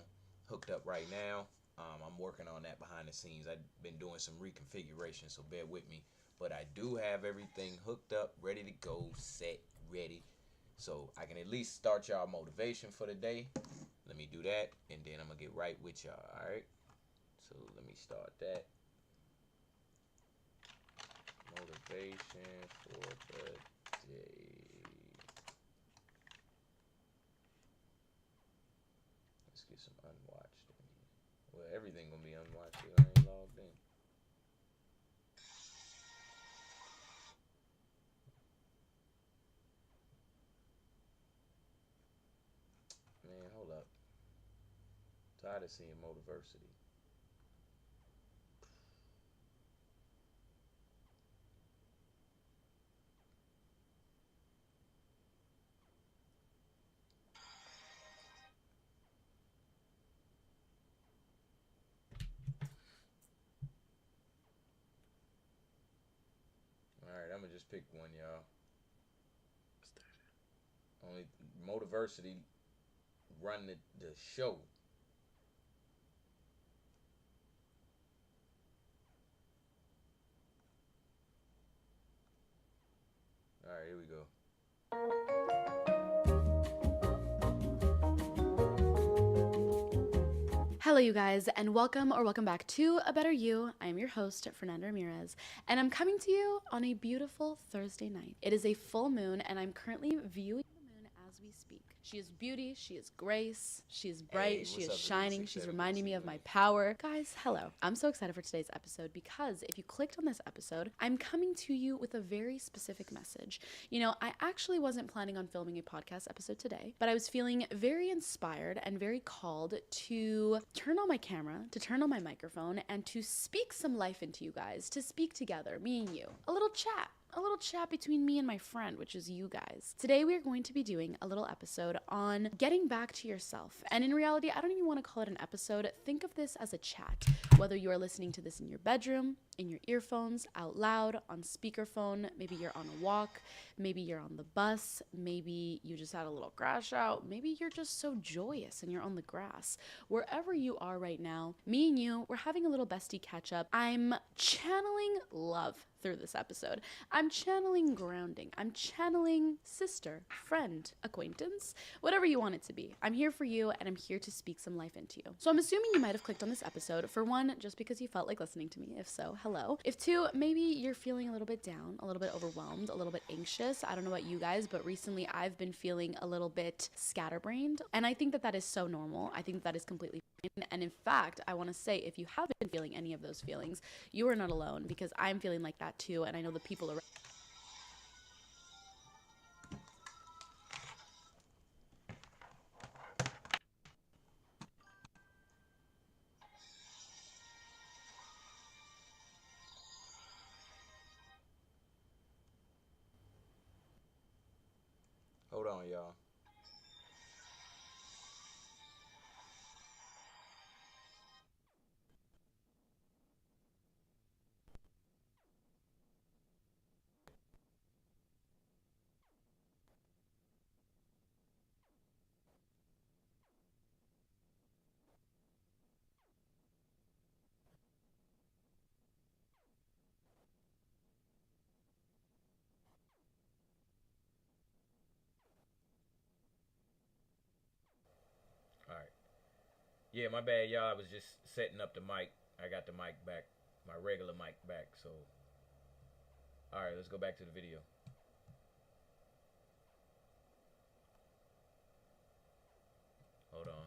hooked up right now. I'm working on that behind the scenes. I've been doing some reconfiguration, so bear with me. But I do have everything hooked up, ready to go, set, ready. So I can at least start y'all motivation for the day. Let me do that, and then I'm going to get right with y'all, all right? So let me start that. Motivation for the day. Let's get some unwatched in here. Well, everything gonna be unwatched if I ain't logged in. Man, hold up. Tired of seeing Motiversity. Alright, I'm gonna just pick one, y'all. Only Motiversity run the show. Alright, here we go. Hello, you guys, and welcome back to A Better You. I am your host, Fernanda Ramirez, and I'm coming to you on a beautiful Thursday night. It is a full moon, and I'm currently viewing the moon as we speak. She is beauty, she is grace, she is bright, Hey, she what's is up, shining, Elise? she's reminding me of my power. Guys, hello. I'm so excited for today's episode because if you clicked on this episode, I'm coming to you with a very specific message. You know, I actually wasn't planning on filming a podcast episode today, but I was feeling very inspired and very called to turn on my camera, to turn on my microphone, and to speak some life into you guys, to speak together, me and you. A little chat between me and my friend, which is you guys. Today we are going to be doing a little episode on getting back to yourself. And in reality, I don't even want to call it an episode. Think of this as a chat. Whether you are listening to this in your bedroom, in your earphones, out loud, on speakerphone, maybe you're on a walk, maybe you're on the bus, maybe you just had a little crash out, maybe you're just so joyous and you're on the grass. Wherever you are right now, me and you, we're having a little bestie catch up. I'm channeling love through this episode. I'm channeling grounding. I'm channeling sister, friend, acquaintance, whatever you want it to be. I'm here for you and I'm here to speak some life into you. So I'm assuming you might have clicked on this episode for one, just because you felt like listening to me. If so, hello. If two, maybe you're feeling a little bit down, a little bit overwhelmed, a little bit anxious. I don't know about you guys, but recently I've been feeling a little bit scatterbrained. And I think that that is so normal. I think that is completely fine. And in fact, I want to say if you have been feeling any of those feelings, you are not alone because I'm feeling like that too. And I know the people around. Hold on, y'all. All right. Yeah, my bad, y'all. I was just setting up the mic. I got the mic back, my regular mic back. So, all right, let's go back to the video. Hold on.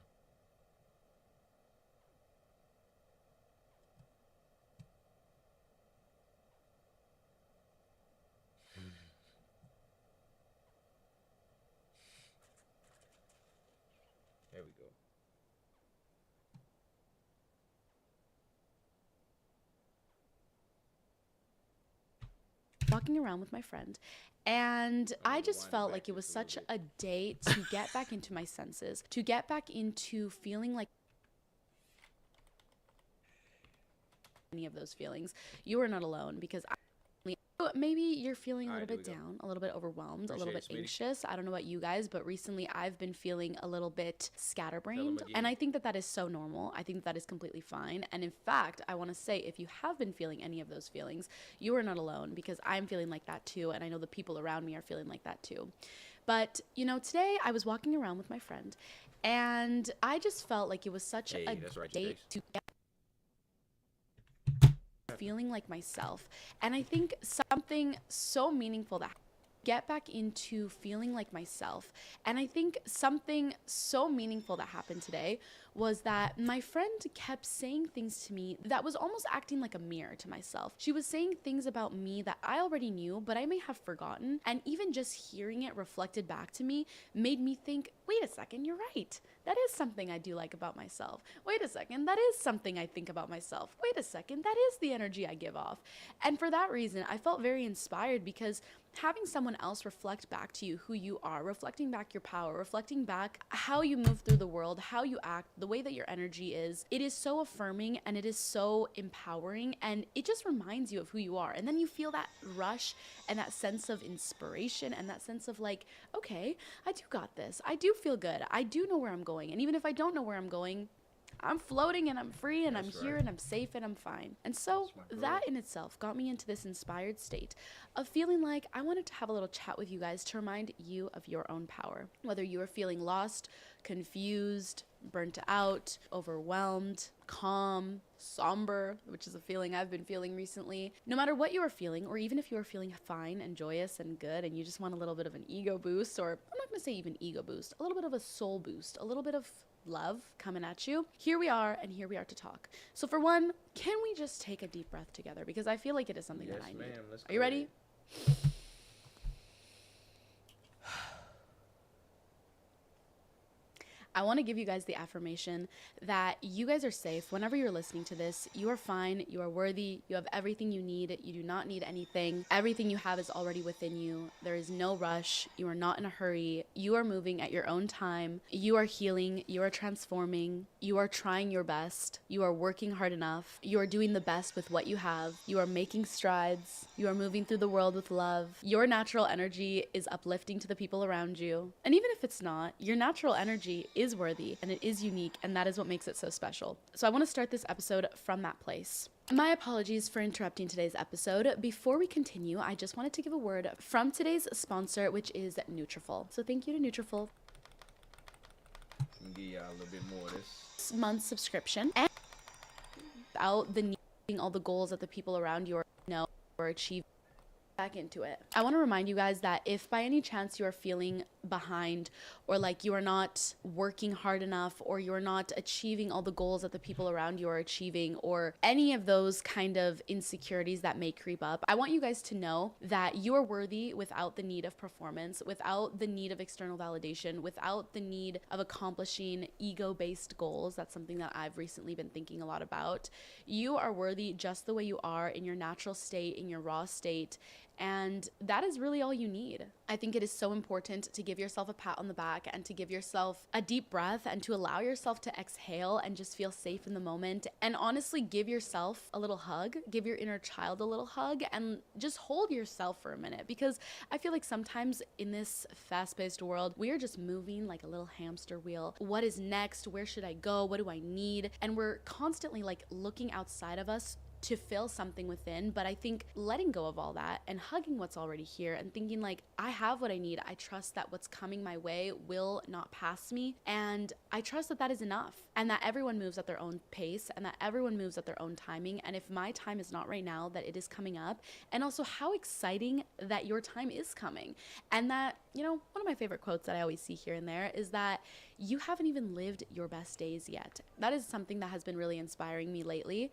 There we go. Walking around with my friend, and I just felt like it was such a day to get back into my senses, to get back into feeling like any of those feelings. You are not alone because maybe you're feeling a Alright, little bit here we go. down, a little bit overwhelmed, a little bit Appreciate it, anxious. I don't know about you guys, but recently I've been feeling a little bit scatterbrained. again. And I think that that is so normal. I think that is completely fine. And in fact, I want to say if you have been feeling any of those feelings, you are not alone, because I'm feeling like that too. And I know the people around me are feeling like that too. But, you know, today I was walking around with my friend and I just felt like it was such Hey, a that's right, date Jace. to get feeling like myself. And I think something so meaningful that get back into feeling like myself. And I think something so meaningful that happened today was that my friend kept saying things to me that was almost acting like a mirror to myself. She was saying things about me that I already knew, but I may have forgotten. And even just hearing it reflected back to me made me think, wait a second, you're right. That is something I do like about myself. Wait a second, that is something I think about myself. Wait a second, that is the energy I give off. And for that reason, I felt very inspired, because having someone else reflect back to you who you are, reflecting back your power, reflecting back how you move through the world, how you act, the way that your energy is, it is so affirming and it is so empowering, and it just reminds you of who you are. And then you feel that rush and that sense of inspiration and that sense of like, okay, I do got this. I do feel good. I do know where I'm going. And even if I don't know where I'm going, I'm floating and I'm free and That's I'm here right. and I'm safe and I'm fine. And so That's my girl. that in itself got me into this inspired state of feeling like I wanted to have a little chat with you guys to remind you of your own power. Whether you are feeling lost, confused, burnt out, overwhelmed, calm, somber, which is a feeling I've been feeling recently. No matter what you are feeling, or even if you are feeling fine and joyous and good and you just want a little bit of an ego boost, or I'm not going to say even ego boost, a little bit of a soul boost, a little bit of love coming at you, here we are, and here we are to talk. So for one, can we just take a deep breath together, because I feel like it is something that I need. Are you ready? I want to give you guys the affirmation that you guys are safe. Whenever you're listening to this, you are fine, you are worthy, you have everything you need, you do not need anything. Everything you have is already within you. There is no rush, you are not in a hurry, you are moving at your own time, you are healing, you are transforming, you are trying your best, you are working hard enough, you are doing the best with what you have, you are making strides, you are moving through the world with love. Your natural energy is uplifting to the people around you. And even if it's not, your natural energy is worthy and it is unique, and that is what makes it so special. So I want to start this episode from that place. My apologies for interrupting today's episode. Before we continue, I just wanted to give a word from today's sponsor, which is Nutrafol. So thank you to Nutrafol. Give y'all a little bit more of this. Month's subscription, and without the needing all the goals that the people around you are know or achieve. Back into it. I want to remind you guys that if by any chance you are feeling behind, or like you are not working hard enough, or you are not achieving all the goals that the people around you are achieving, or any of those kind of insecurities that may creep up, I want you guys to know that you are worthy without the need of performance, without the need of external validation, without the need of accomplishing ego-based goals. That's something that I've recently been thinking a lot about. You are worthy just the way you are, in your natural state, in your raw state. And that is really all you need. I think it is so important to give yourself a pat on the back and to give yourself a deep breath and to allow yourself to exhale and just feel safe in the moment. And honestly, give yourself a little hug, give your inner child a little hug, and just hold yourself for a minute. Because I feel like sometimes in this fast-paced world, we are just moving like a little hamster wheel. What is next? Where should I go? What do I need? And we're constantly like looking outside of us to fill something within. But I think letting go of all that and hugging what's already here and thinking like, I have what I need. I trust that what's coming my way will not pass me. And I trust that that is enough, and that everyone moves at their own pace, and that everyone moves at their own timing. And if my time is not right now, that it is coming up. And also how exciting that your time is coming. And that, you know, one of my favorite quotes that I always see here and there is that you haven't even lived your best days yet. That is something that has been really inspiring me lately.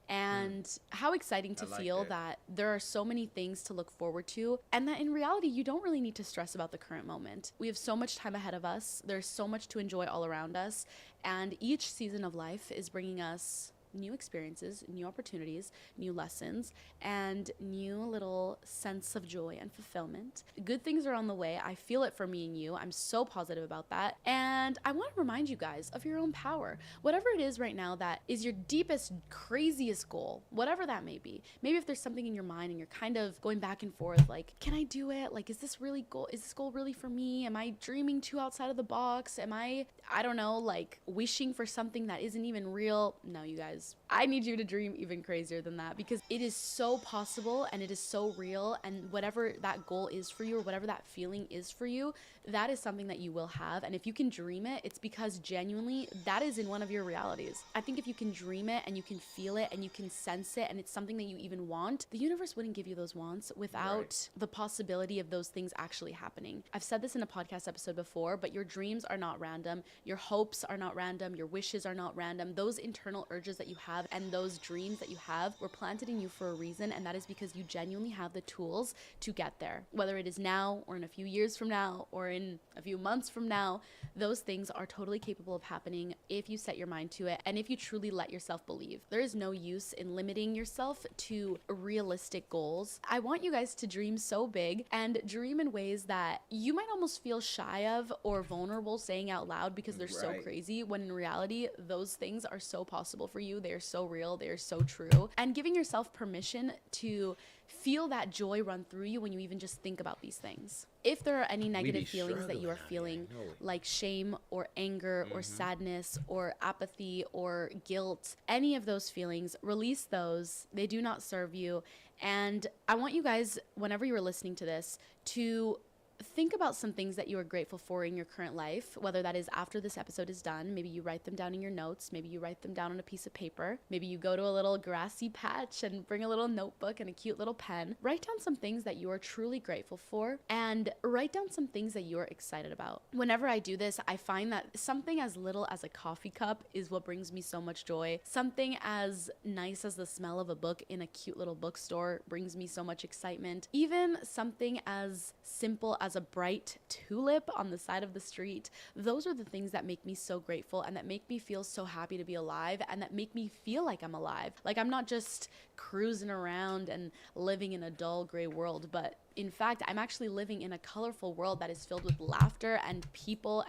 And how exciting to feel that there are so many things to look forward to, and that in reality, you don't really need to stress about the current moment. We have so much time ahead of us. There's so much to enjoy all around us. And each season of life is bringing us new experiences, new opportunities, new lessons, and new little sense of joy and fulfillment. Good things are on the way. I feel it for me and you. I'm so positive about that. And I want to remind you guys of your own power. Whatever it is right now that is your deepest, craziest goal, whatever that may be. Maybe if there's something in your mind and you're kind of going back and forth, like, can I do it? Like, is this goal really for me? Am I dreaming too outside of the box? Am I don't know, like wishing for something that isn't even real? No, you guys, I need you to dream even crazier than that, because it is so possible and it is so real. And whatever that goal is for you, or whatever that feeling is for you, that is something that you will have. And if you can dream it, it's because genuinely that is in one of your realities. I think if you can dream it and you can feel it and you can sense it and it's something that you even want, the universe wouldn't give you those wants without the possibility of those things actually happening. I've said this in a podcast episode before, but your dreams are not random. Your hopes are not random. Your wishes are not random. Those internal urges that you have and those dreams that you have were planted in you for a reason, and that is because you genuinely have the tools to get there. Whether it is now or in a few years from now or in a few months from now, those things are totally capable of happening if you set your mind to it and if you truly let yourself believe. There is no use in limiting yourself to realistic goals. I want you guys to dream so big and dream in ways that you might almost feel shy of or vulnerable saying out loud because they're so crazy, when in reality, those things are so possible for you. They are so real. They are so true. And giving yourself permission to feel that joy run through you when you even just think about these things. If there are any negative feelings that you are feeling, like shame or anger or sadness or apathy or guilt, any of those feelings, release those. They do not serve you. And I want you guys, whenever you are listening to this, to think about some things that you are grateful for in your current life, whether that is after this episode is done. Maybe you write them down in your notes. Maybe you write them down on a piece of paper. Maybe you go to a little grassy patch and bring a little notebook and a cute little pen. Write down some things that you are truly grateful for and write down some things that you are excited about. Whenever I do this, I find that something as little as a coffee cup is what brings me so much joy. Something as nice as the smell of a book in a cute little bookstore brings me so much excitement. Even something as simple as a bright tulip on the side of the street. Those are the things that make me so grateful and that make me feel so happy to be alive and that make me feel like I'm alive. Like I'm not just cruising around and living in a dull gray world, but in fact, I'm actually living in a colorful world that is filled with laughter and people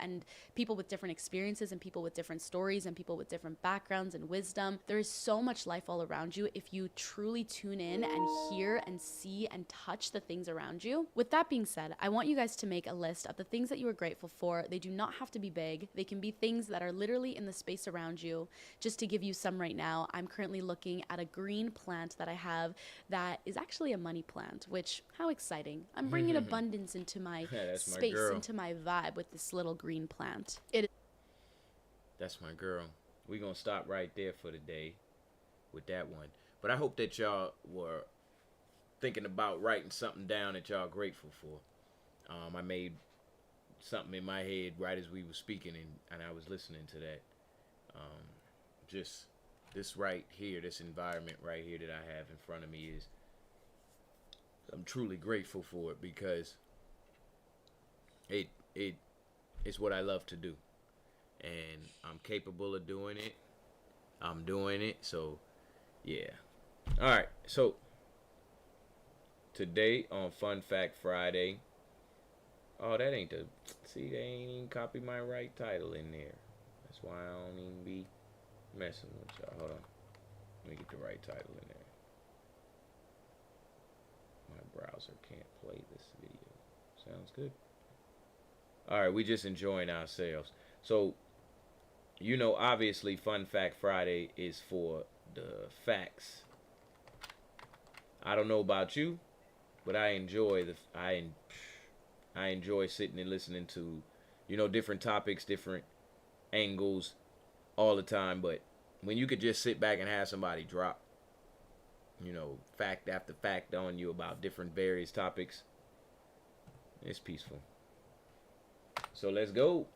with different experiences and people with different stories and people with different backgrounds and wisdom. There is so much life all around you if you truly tune in and hear and see and touch the things around you. With that being said, I want you guys to make a list of the things that you are grateful for. They do not have to be big. They can be things that are literally in the space around you. Just to give you some right now, I'm currently looking at a green plant that I have that is actually a money plant, which, how exciting. I'm bringing abundance into my space, into my vibe with this little green plant. That's my girl. We're going to stop right there for the day with that one. But I hope that y'all were thinking about writing something down that y'all grateful for. I made something in my head right as we were speaking, and I was listening to that. Just this right here, this environment right here that I have in front of me is, I'm truly grateful for it because it's what I love to do, and I'm capable of doing it. I'm doing it, so yeah. All right, so today on Fun Fact Friday. Oh, that ain't the. See, they ain't even copy my right title in there. That's why I don't even be messing with y'all. Hold on, let me get the right title in there. My browser can't play this video. Sounds good. All right, we just enjoying ourselves. So, you know, obviously, Fun Fact Friday is for the facts. I don't know about you, but I enjoy I enjoy sitting and listening to, you know, different topics, different angles all the time. But when you could just sit back and have somebody drop, you know, fact after fact on you about different various topics, it's peaceful. So let's go.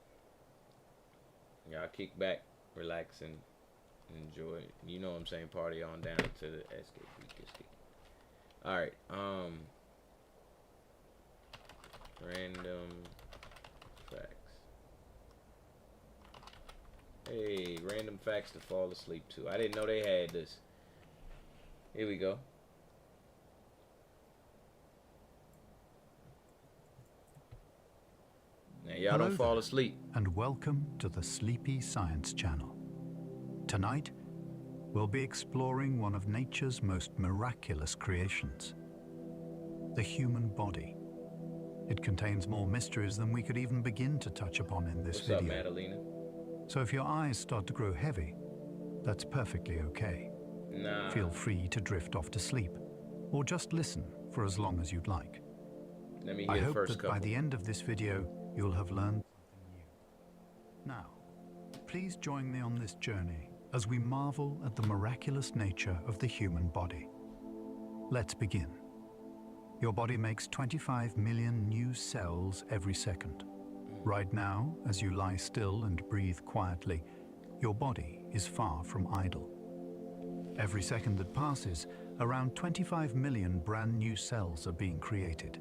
Y'all kick back, relax, and enjoy. You know what I'm saying? Party on down to the SKP. Alright, random facts. Hey, random facts to fall asleep to. I didn't know they had this. Here we go. Now y'all don't fall asleep. And welcome to the Sleepy Science Channel. Tonight, we'll be exploring one of nature's most miraculous creations, the human body. It contains more mysteries than we could even begin to touch upon in this video. What's up, Madalena? So if your eyes start to grow heavy, that's perfectly okay. Nah. Feel free to drift off to sleep, or just listen for as long as you'd like. Let me I hear the hope first that couple. by the end of this video, you'll have learned something new. Now, please join me on this journey as we marvel at the miraculous nature of the human body. Let's begin. Your body makes 25 million new cells every second. Right now, as you lie still and breathe quietly, your body is far from idle. Every second that passes, around 25 million brand new cells are being created.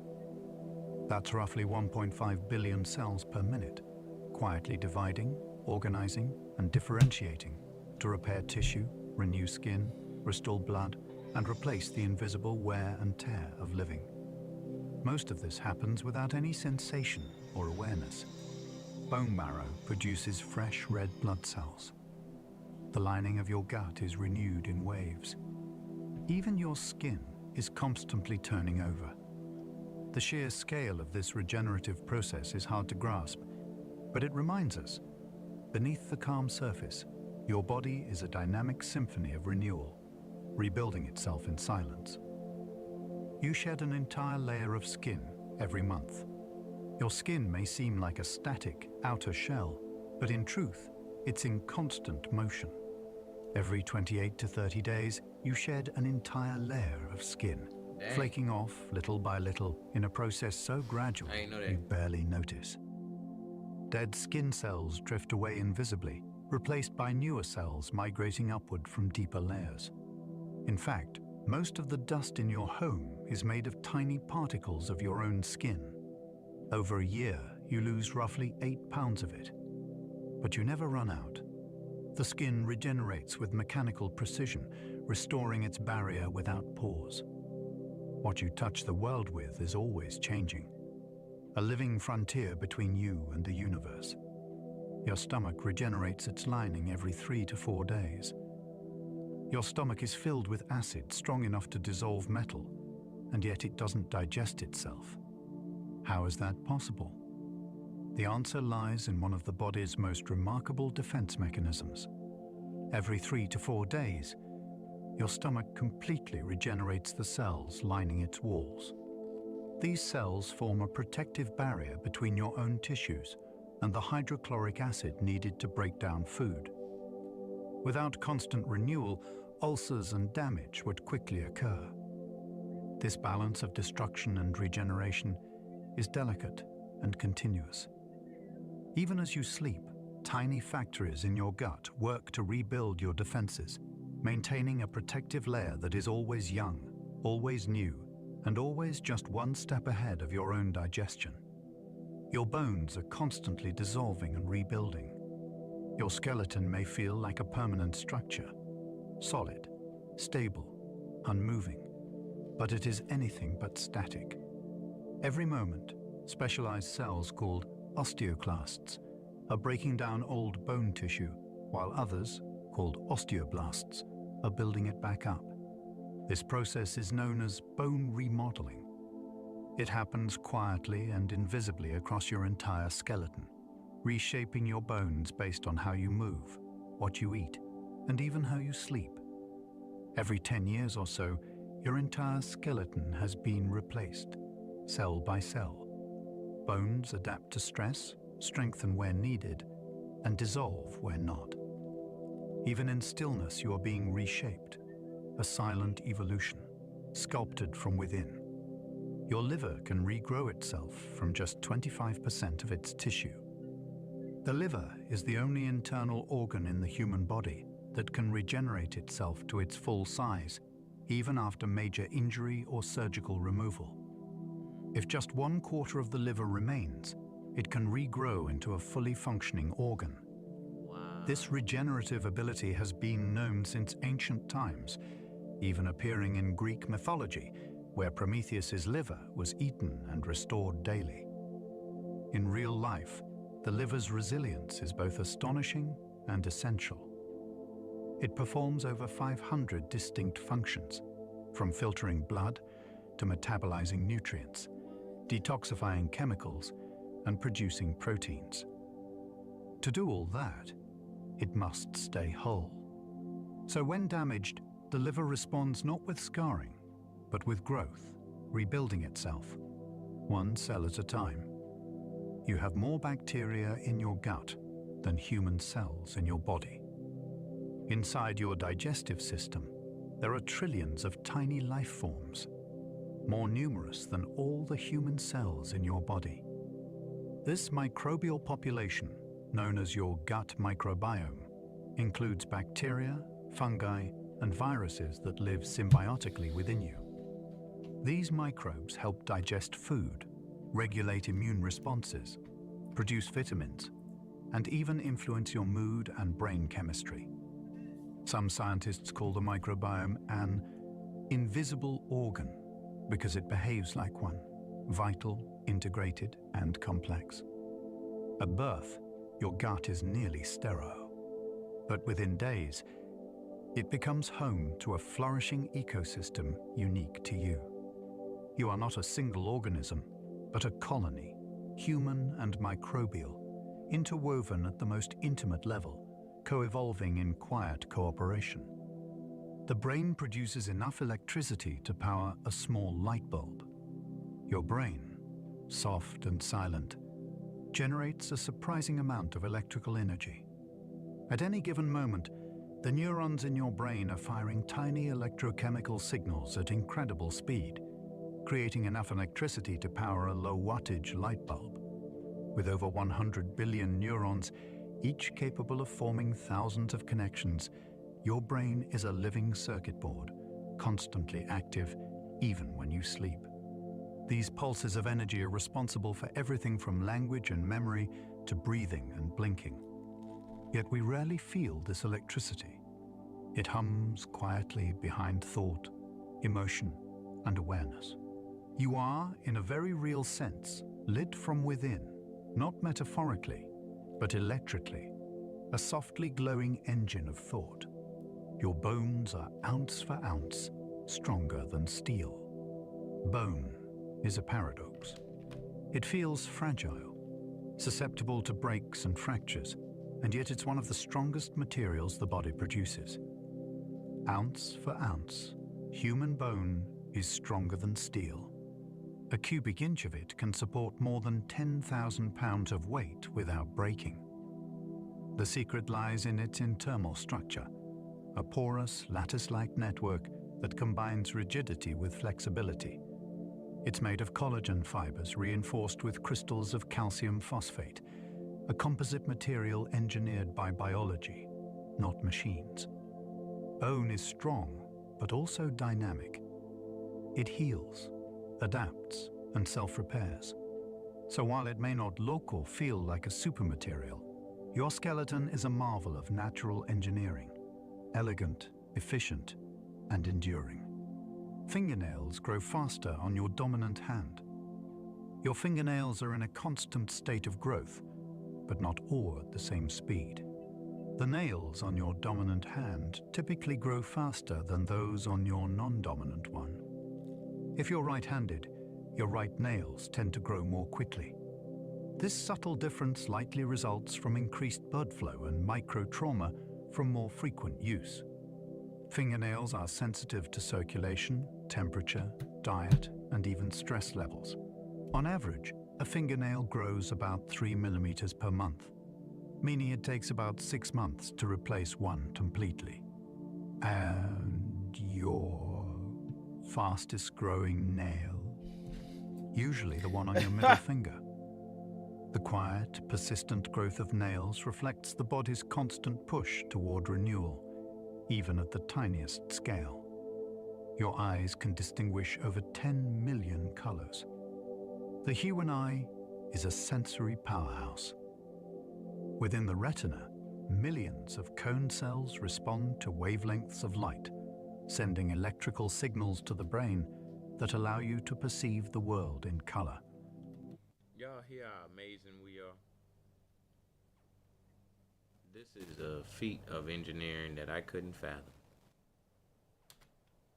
That's roughly 1.5 billion cells per minute, quietly dividing, organizing, and differentiating to repair tissue, renew skin, restore blood, and replace the invisible wear and tear of living. Most of this happens without any sensation or awareness. Bone marrow produces fresh red blood cells. The lining of your gut is renewed in waves. Even your skin is constantly turning over. The sheer scale of this regenerative process is hard to grasp, but it reminds us, beneath the calm surface, your body is a dynamic symphony of renewal, rebuilding itself in silence. You shed an entire layer of skin every month. Your skin may seem like a static outer shell, but in truth, it's in constant motion. Every 28 to 30 days, you shed an entire layer of skin, flaking off little by little in a process so gradual you barely notice. Dead skin cells drift away invisibly, replaced by newer cells migrating upward from deeper layers. In fact, most of the dust in your home is made of tiny particles of your own skin. Over a year, you lose roughly 8 pounds of it. But you never run out. The skin regenerates with mechanical precision, restoring its barrier without pause. What you touch the world with is always changing. A living frontier between you and the universe. Your stomach regenerates its lining every 3 to 4 days. Your stomach is filled with acid strong enough to dissolve metal, and yet it doesn't digest itself. How is that possible? The answer lies in one of the body's most remarkable defense mechanisms. Every 3 to 4 days, your stomach completely regenerates the cells lining its walls. These cells form a protective barrier between your own tissues and the hydrochloric acid needed to break down food. Without constant renewal, ulcers and damage would quickly occur. This balance of destruction and regeneration is delicate and continuous. Even as you sleep, tiny factories in your gut work to rebuild your defenses, maintaining a protective layer that is always young, always new, and always just one step ahead of your own digestion. Your bones are constantly dissolving and rebuilding. Your skeleton may feel like a permanent structure, solid, stable, unmoving, but it is anything but static. Every moment, specialized cells called osteoclasts are breaking down old bone tissue, while others, called osteoblasts, are building it back up. This process is known as bone remodeling. It happens quietly and invisibly across your entire skeleton, reshaping your bones based on how you move, what you eat, and even how you sleep. Every 10 years or so, your entire skeleton has been replaced, cell by cell. Bones adapt to stress, strengthen where needed, and dissolve where not. Even in stillness, you are being reshaped, a silent evolution, sculpted from within. Your liver can regrow itself from just 25% of its tissue. The liver is the only internal organ in the human body that can regenerate itself to its full size, even after major injury or surgical removal. If just 1/4 of the liver remains, it can regrow into a fully functioning organ. This regenerative ability has been known since ancient times, even appearing in Greek mythology, where Prometheus's liver was eaten and restored daily. In real life, the liver's resilience is both astonishing and essential. It performs over 500 distinct functions, from filtering blood to metabolizing nutrients, detoxifying chemicals, and producing proteins. To do all that, it must stay whole. So when damaged, the liver responds not with scarring, but with growth, rebuilding itself, one cell at a time. You have more bacteria in your gut than human cells in your body. Inside your digestive system, there are trillions of tiny life forms, more numerous than all the human cells in your body. This microbial population, known as your gut microbiome, includes bacteria, fungi, and viruses that live symbiotically within you. These microbes help digest food, regulate immune responses, produce vitamins, and even influence your mood and brain chemistry. Some scientists call the microbiome an invisible organ because it behaves like one, vital, integrated, and complex. At birth, your gut is nearly sterile, but within days, it becomes home to a flourishing ecosystem unique to you. You are not a single organism, but a colony, human and microbial, interwoven at the most intimate level, co-evolving in quiet cooperation. The brain produces enough electricity to power a small light bulb. Your brain, soft and silent, generates a surprising amount of electrical energy. At any given moment, the neurons in your brain are firing tiny electrochemical signals at incredible speed, creating enough electricity to power a low-wattage light bulb. With over 100 billion neurons, each capable of forming thousands of connections, your brain is a living circuit board, constantly active, even when you sleep. These pulses of energy are responsible for everything from language and memory to breathing and blinking. Yet we rarely feel this electricity. It hums quietly behind thought, emotion, and awareness. You are, in a very real sense, lit from within, not metaphorically, but electrically, a softly glowing engine of thought. Your bones are ounce for ounce stronger than steel. Bone is a paradox. It feels fragile, susceptible to breaks and fractures, and yet it's one of the strongest materials the body produces. Ounce for ounce, human bone is stronger than steel. A cubic inch of it can support more than 10,000 pounds of weight without breaking. The secret lies in its internal structure, a porous, lattice-like network that combines rigidity with flexibility. It's made of collagen fibers reinforced with crystals of calcium phosphate, a composite material engineered by biology, not machines. Bone is strong, but also dynamic. It heals, adapts, and self-repairs. So while it may not look or feel like a supermaterial, your skeleton is a marvel of natural engineering, elegant, efficient, and enduring. Fingernails grow faster on your dominant hand. Your fingernails are in a constant state of growth, but not all at the same speed. The nails on your dominant hand typically grow faster than those on your non-dominant one. If you're right-handed, your right nails tend to grow more quickly. This subtle difference likely results from increased blood flow and micro-trauma from more frequent use. Fingernails are sensitive to circulation, temperature, diet, and even stress levels. On average, a fingernail grows about 3 millimeters per month, meaning it takes about 6 months to replace one completely. And your fastest growing nail? Usually the one on your middle finger. The quiet, persistent growth of nails reflects the body's constant push toward renewal, even at the tiniest scale. Your eyes can distinguish over 10 million colors. The human eye is a sensory powerhouse. Within the retina, millions of cone cells respond to wavelengths of light, sending electrical signals to the brain that allow you to perceive the world in color. Y'all hear how amazing we are? This is a feat of engineering that I couldn't fathom.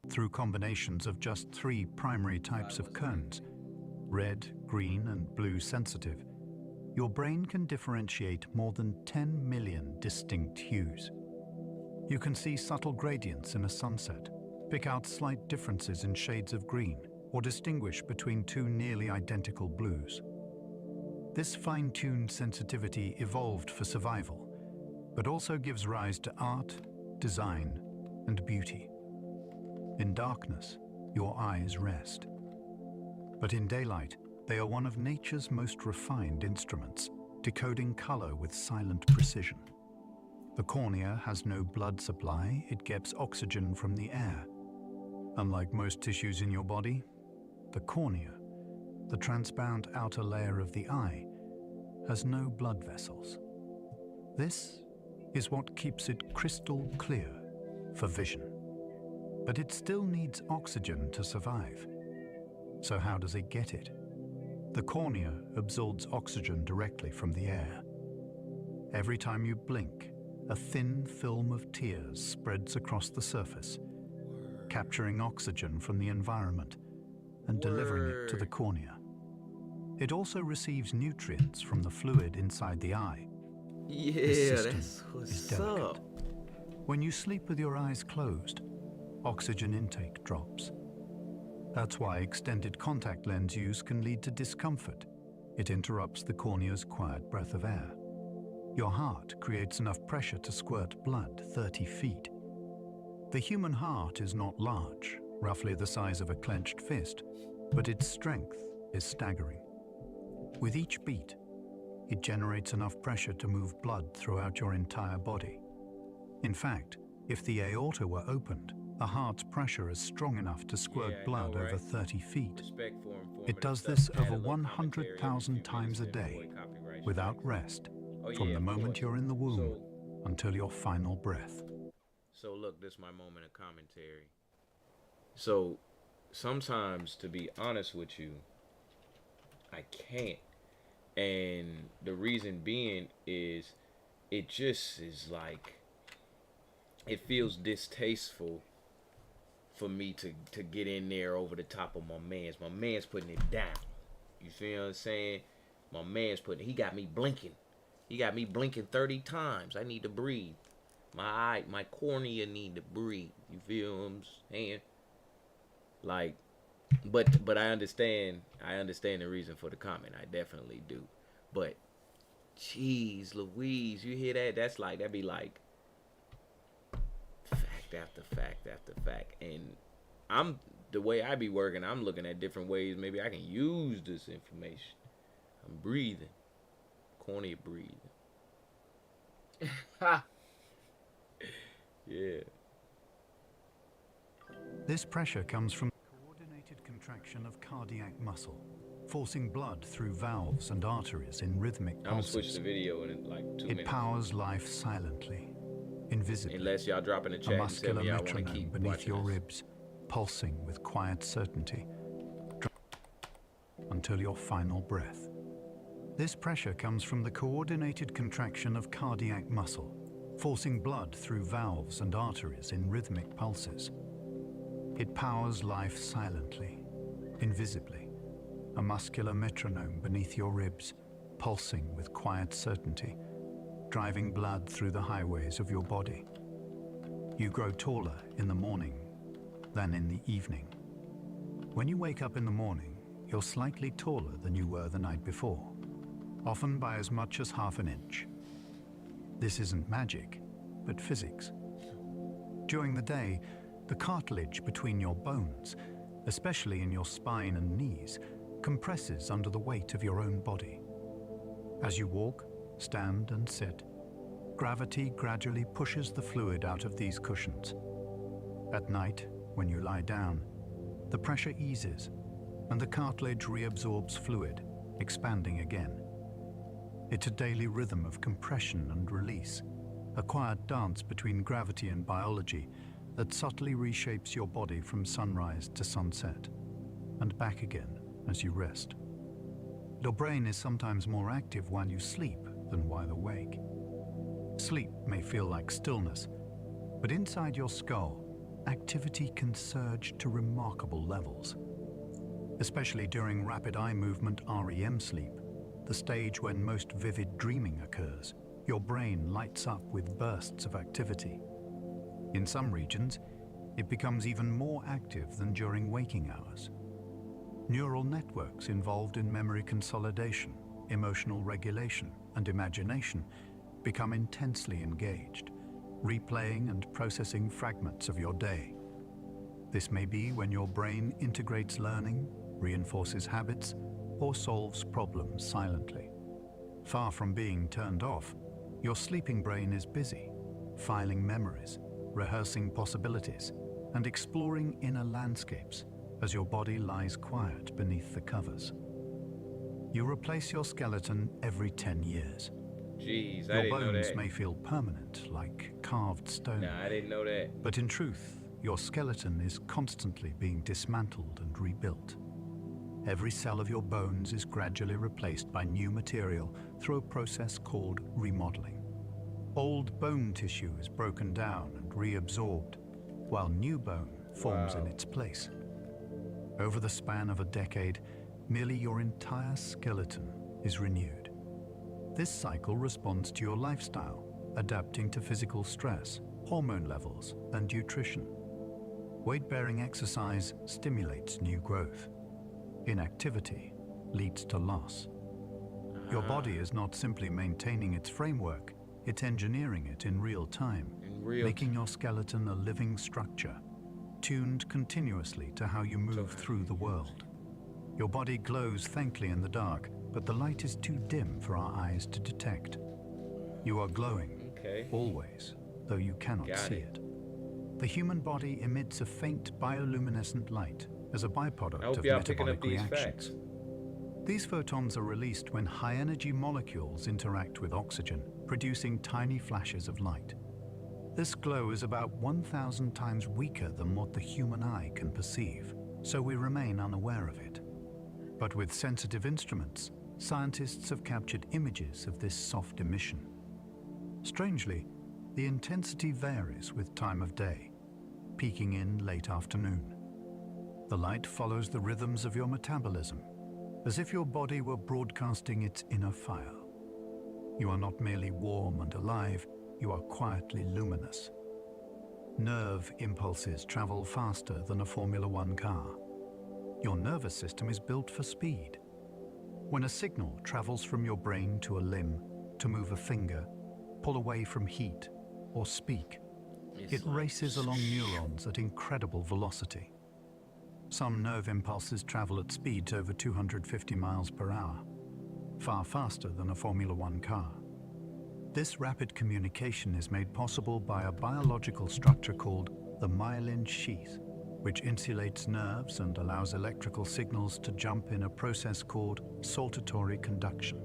Through combinations of just 3 primary types of cones, red, green, and blue sensitive, your brain can differentiate more than 10 million distinct hues. You can see subtle gradients in a sunset, pick out slight differences in shades of green, or distinguish between 2 nearly identical blues. This fine-tuned sensitivity evolved for survival, but also gives rise to art, design, and beauty. In darkness, your eyes rest. But in daylight, they are one of nature's most refined instruments, decoding color with silent precision. The cornea has no blood supply, it gets oxygen from the air. Unlike most tissues in your body, the cornea, the transparent outer layer of the eye, has no blood vessels. This is what keeps it crystal clear for vision. But it still needs oxygen to survive. So how does it get it? The cornea absorbs oxygen directly from the air. Every time you blink, a thin film of tears spreads across the surface, capturing oxygen from the environment and delivering it to the cornea. It also receives nutrients from the fluid inside the eye. Yeah, that's what's up. When you sleep with your eyes closed, oxygen intake drops. That's why extended contact lens use can lead to discomfort. It interrupts the cornea's quiet breath of air. Your heart creates enough pressure to squirt blood 30 feet. The human heart is not large, roughly the size of a clenched fist, but its strength is staggering. With each beat, it generates enough pressure to move blood throughout your entire body. In fact, if the aorta were opened, the heart's pressure is strong enough to squirt blood over 30 feet. It does this over 100,000 times a day, without rest, from the moment you're in the womb until your final breath. So look, this is my moment of commentary. So sometimes, to be honest with you, I can't. And the reason being is it just is like, it feels distasteful for me to get in there over the top of my man's. My man's putting it down. You feel what I'm saying? My man's he got me blinking. He got me blinking 30 times. I need to breathe. My cornea need to breathe. You feel what I'm saying? Like, but I understand the reason for the comment. I definitely do. But jeez Louise, you hear that? That'd be like fact after fact after fact. And the way I be working, I'm looking at different ways maybe I can use this information. I'm breathing. Cornea breathing. Yeah. This pressure comes from coordinated contraction of cardiac muscle, forcing blood through valves and arteries in rhythmic pulses. I'm gonna switch the video in like 2 minutes. It powers life silently, invisibly. Unless y'all drop in the chat a and tell muscular me y'all want to metronome keep beneath watching your this. ribs, pulsing with quiet certainty until your final breath. This pressure comes from the coordinated contraction of cardiac muscle, forcing blood through valves and arteries in rhythmic pulses. It powers life silently, invisibly, a muscular metronome beneath your ribs, pulsing with quiet certainty, driving blood through the highways of your body. You grow taller in the morning than in the evening. When you wake up in the morning, you're slightly taller than you were the night before, often by as much as half an inch. This isn't magic, but physics. During the day, the cartilage between your bones, especially in your spine and knees, compresses under the weight of your own body. As you walk, stand, and sit, gravity gradually pushes the fluid out of these cushions. At night, when you lie down, the pressure eases and the cartilage reabsorbs fluid, expanding again. It's a daily rhythm of compression and release, a quiet dance between gravity and biology that subtly reshapes your body from sunrise to sunset, and back again as you rest. Your brain is sometimes more active while you sleep than while awake. Sleep may feel like stillness, but inside your skull, activity can surge to remarkable levels. Especially during rapid eye movement REM sleep, the stage when most vivid dreaming occurs, your brain lights up with bursts of activity. In some regions, it becomes even more active than during waking hours. Neural networks involved in memory consolidation, emotional regulation, and imagination become intensely engaged, replaying and processing fragments of your day. This may be when your brain integrates learning, reinforces habits, or solves problems silently. Far from being turned off, your sleeping brain is busy, filing memories, rehearsing possibilities, and exploring inner landscapes as your body lies quiet beneath the covers. You replace your skeleton every 10 years. Jeez, I Your didn't know bones that. may feel permanent, like carved stone. Nah, I didn't know that. But in truth, your skeleton is constantly being dismantled and rebuilt. Every cell of your bones is gradually replaced by new material through a process called remodeling. Old bone tissue is broken down and reabsorbed, while new bone forms in its place. Over the span of a decade, nearly your entire skeleton is renewed. This cycle responds to your lifestyle, adapting to physical stress, hormone levels, and nutrition. Weight-bearing exercise stimulates new growth. Inactivity leads to loss. Your body is not simply maintaining its framework, it's engineering it in real time, making your skeleton a living structure, tuned continuously to how you move through the world. Your body glows faintly in the dark, but the light is too dim for our eyes to detect. You are glowing, always, though you cannot see it. The human body emits a faint bioluminescent light as a byproduct of metabolic reactions. These photons are released when high-energy molecules interact with oxygen, producing tiny flashes of light. This glow is about 1,000 times weaker than what the human eye can perceive, so we remain unaware of it. But with sensitive instruments, scientists have captured images of this soft emission. Strangely, the intensity varies with time of day, peaking in late afternoon. The light follows the rhythms of your metabolism, as if your body were broadcasting its inner fire. You are not merely warm and alive, you are quietly luminous. Nerve impulses travel faster than a Formula One car. Your nervous system is built for speed. When a signal travels from your brain to a limb, to move a finger, pull away from heat, or speak, it races along neurons at incredible velocity. Some nerve impulses travel at speeds over 250 miles per hour, far faster than a Formula One car. This rapid communication is made possible by a biological structure called the myelin sheath, which insulates nerves and allows electrical signals to jump in a process called saltatory conduction.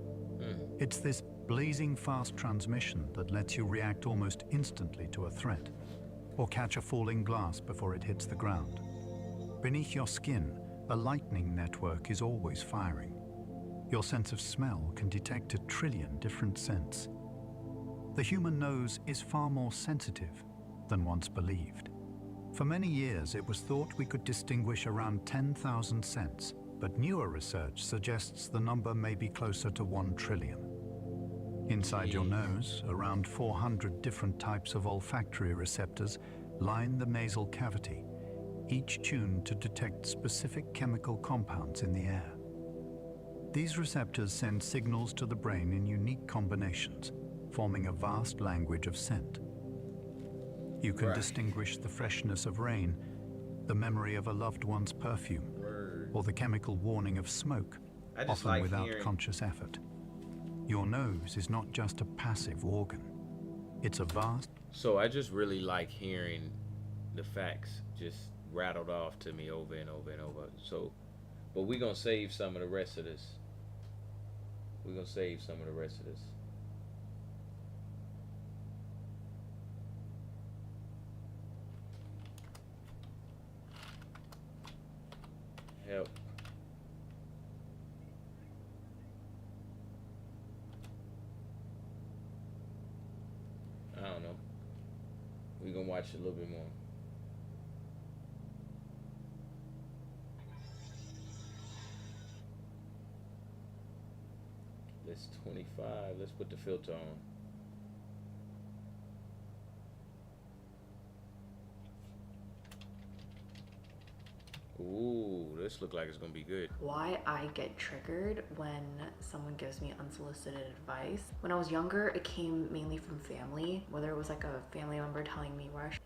It's this blazing fast transmission that lets you react almost instantly to a threat, or catch a falling glass before it hits the ground. Beneath your skin, a lightning network is always firing. Your sense of smell can detect 1 trillion different scents. The human nose is far more sensitive than once believed. For many years, it was thought we could distinguish around 10,000 scents, but newer research suggests the number may be closer to 1 trillion. Inside your nose, around 400 different types of olfactory receptors line the nasal cavity, each tuned to detect specific chemical compounds in the air. These receptors send signals to the brain in unique combinations, forming a vast language of scent. You can distinguish the freshness of rain, the memory of a loved one's perfume, or the chemical warning of smoke, often without conscious effort. Your nose is not just a passive organ. It's a vast... So I just really like hearing the facts just rattled off to me over and over and over. So, but we're going to save some of the rest of this. Help. I don't know. We're gonna watch it a little bit more. Let's 25. Let's put the filter on. Ooh, this look like it's gonna be good. Why I get triggered when someone gives me unsolicited advice. When I was younger, it came mainly from family, whether it was like a family member telling me where I should.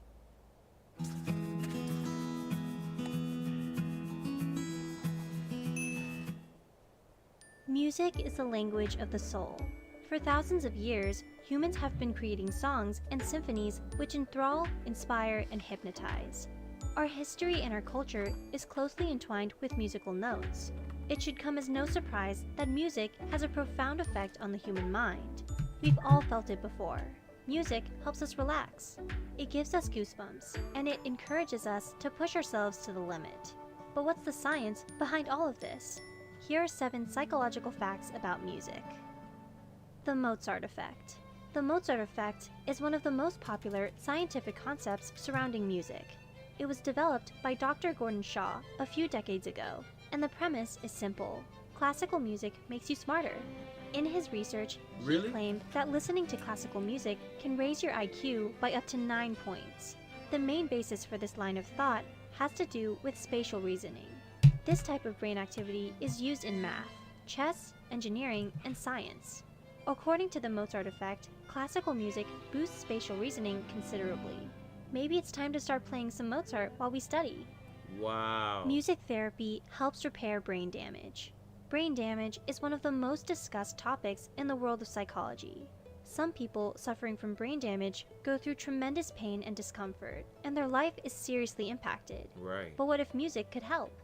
Music is the language of the soul. For thousands of years, humans have been creating songs and symphonies which enthrall, inspire, and hypnotize. Our history and our culture is closely entwined with musical notes. It should come as no surprise that music has a profound effect on the human mind. We've all felt it before. Music helps us relax. It gives us goosebumps, and it encourages us to push ourselves to the limit. But what's the science behind all of this? Here are 7 psychological facts about music. The Mozart effect. The Mozart effect is one of the most popular scientific concepts surrounding music. It was developed by Dr. Gordon Shaw a few decades ago, and the premise is simple. Classical music makes you smarter. In his research, he claimed that listening to classical music can raise your IQ by up to 9 points. The main basis for this line of thought has to do with spatial reasoning. This type of brain activity is used in math, chess, engineering, and science. According to the Mozart effect, classical music boosts spatial reasoning considerably. Maybe it's time to start playing some Mozart while we study. Wow. Music therapy helps repair brain damage. Brain damage is one of the most discussed topics in the world of psychology. Some people suffering from brain damage go through tremendous pain and discomfort, and their life is seriously impacted. Right. But what if music could help?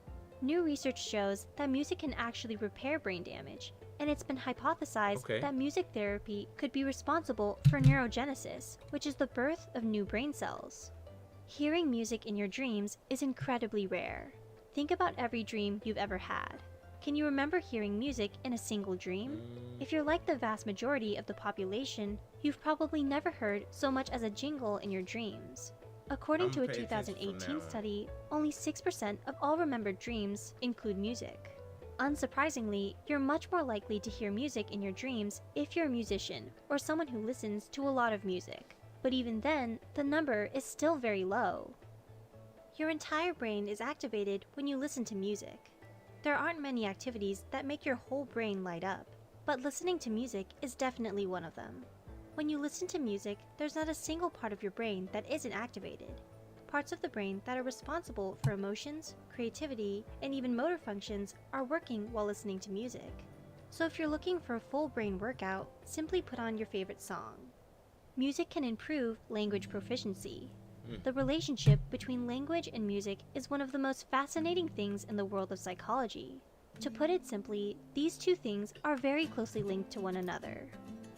New research shows that music can actually repair brain damage, and it's been hypothesized that music therapy could be responsible for neurogenesis, which is the birth of new brain cells. Hearing music in your dreams is incredibly rare. Think about every dream you've ever had. Can you remember hearing music in a single dream? If you're like the vast majority of the population, you've probably never heard so much as a jingle in your dreams. According to a 2018 study, only 6% of all remembered dreams include music. Unsurprisingly, you're much more likely to hear music in your dreams if you're a musician or someone who listens to a lot of music. But even then, the number is still very low. Your entire brain is activated when you listen to music. There aren't many activities that make your whole brain light up, but listening to music is definitely one of them. When you listen to music, there's not a single part of your brain that isn't activated. Parts of the brain that are responsible for emotions, creativity, and even motor functions are working while listening to music. So if you're looking for a full brain workout, simply put on your favorite song. Music can improve language proficiency. The relationship between language and music is one of the most fascinating things in the world of psychology. To put it simply, these two things are very closely linked to one another.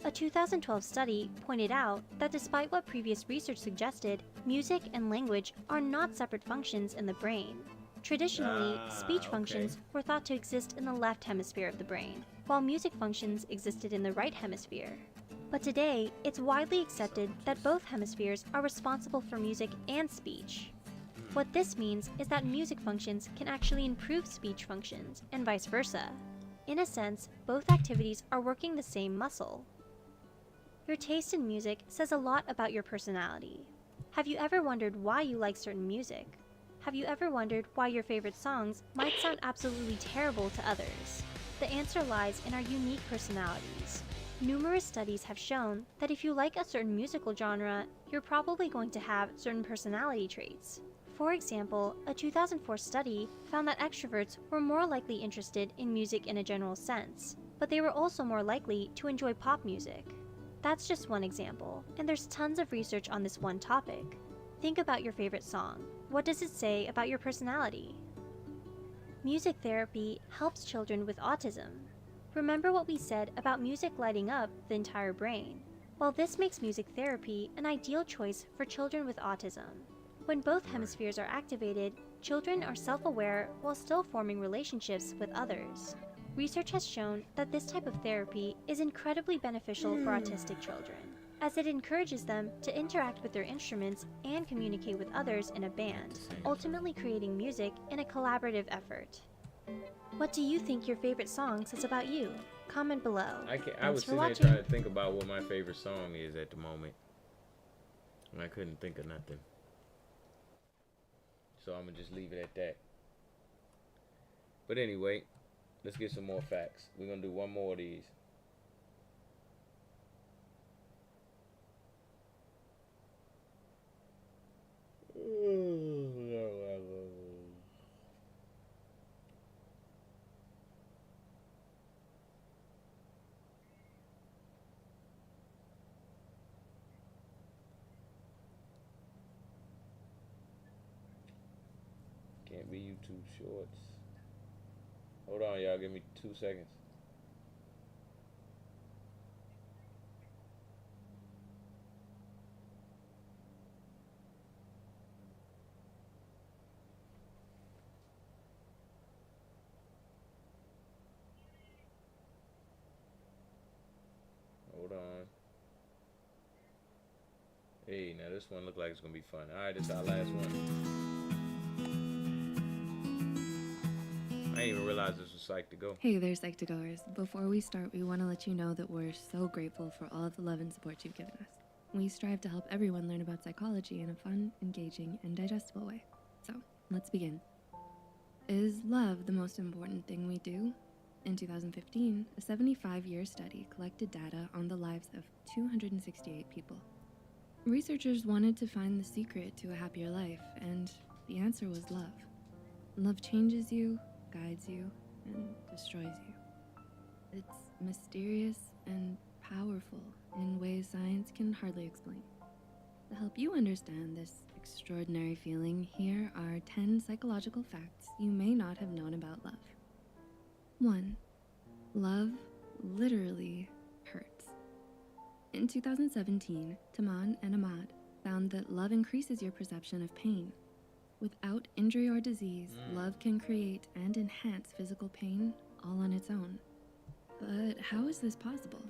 A 2012 study pointed out that despite what previous research suggested, music and language are not separate functions in the brain. Traditionally, speech functions were thought to exist in the left hemisphere of the brain, while music functions existed in the right hemisphere. But today, it's widely accepted that both hemispheres are responsible for music and speech. What this means is that music functions can actually improve speech functions, and vice versa. In a sense, both activities are working the same muscle. Your taste in music says a lot about your personality. Have you ever wondered why you like certain music? Have you ever wondered why your favorite songs might sound absolutely terrible to others? The answer lies in our unique personalities. Numerous studies have shown that if you like a certain musical genre, you're probably going to have certain personality traits. For example, a 2004 study found that extroverts were more likely interested in music in a general sense, but they were also more likely to enjoy pop music. That's just one example, and there's tons of research on this one topic. Think about your favorite song. What does it say about your personality? Music therapy helps children with autism. Remember what we said about music lighting up the entire brain? Well, this makes music therapy an ideal choice for children with autism. When both hemispheres are activated, children are self-aware while still forming relationships with others. Research has shown that this type of therapy is incredibly beneficial for autistic children, as it encourages them to interact with their instruments and communicate with others in a band, ultimately creating music in a collaborative effort. What do you think your favorite song says about you? Comment below. I was sitting there trying to think about what my favorite song is at the moment, and I couldn't think of nothing. So I'm gonna just leave it at that. But anyway, let's get some more facts. We're gonna do one more of these. Can't be YouTube Shorts. Hold on, y'all. Give me 2 seconds. Hold on. Hey, now this one look like it's gonna be fun. Alright, this is our last one. I didn't even realize this was Psych to Go. Hey there, Psych2Goers. Before we start, we want to let you know that we're so grateful for all of the love and support you've given us. We strive to help everyone learn about psychology in a fun, engaging, and digestible way. So, let's begin. Is love the most important thing we do? In 2015, a 75-year study collected data on the lives of 268 people. Researchers wanted to find the secret to a happier life, and the answer was love. Love changes you, guides you, and destroys you. It's mysterious and powerful in ways science can hardly explain. To help you understand this extraordinary feeling, here are 10 psychological facts you may not have known about love. 1. Love literally hurts. In 2017, Taman and Ahmad found that love increases your perception of pain. Without injury or disease, love can create and enhance physical pain all on its own. But how is this possible?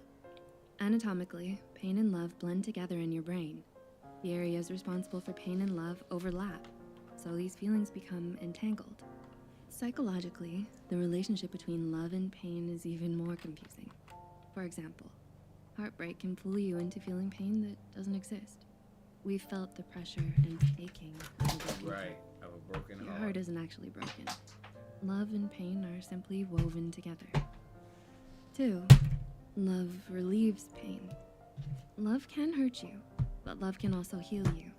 Anatomically, pain and love blend together in your brain. The areas responsible for pain and love overlap, so these feelings become entangled. Psychologically, the relationship between love and pain is even more confusing. For example, heartbreak can fool you into feeling pain that doesn't exist. We've felt the pressure and aching of a broken Right, of a broken Your heart. heart isn't actually broken. Love and pain are simply woven together. 2. Love relieves pain. Love can hurt you, but love can also heal you.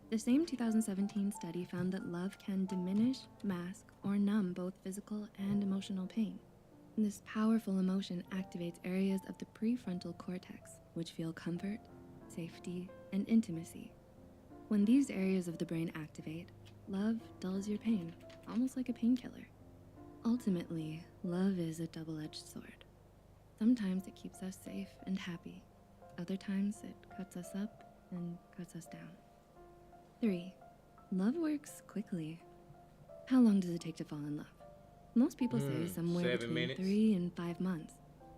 The same 2017 study found that love can diminish, mask, or numb both physical and emotional pain. This powerful emotion activates areas of the prefrontal cortex, which feel comfort, safety, and intimacy. When these areas of the brain activate, love dulls your pain, almost like a painkiller. Ultimately, love is a double-edged sword. Sometimes it keeps us safe and happy. Other times it cuts us up and cuts us down. 3. Love works quickly. How long does it take to fall in love? Most people say somewhere 7 between minutes. 3 and 5 months,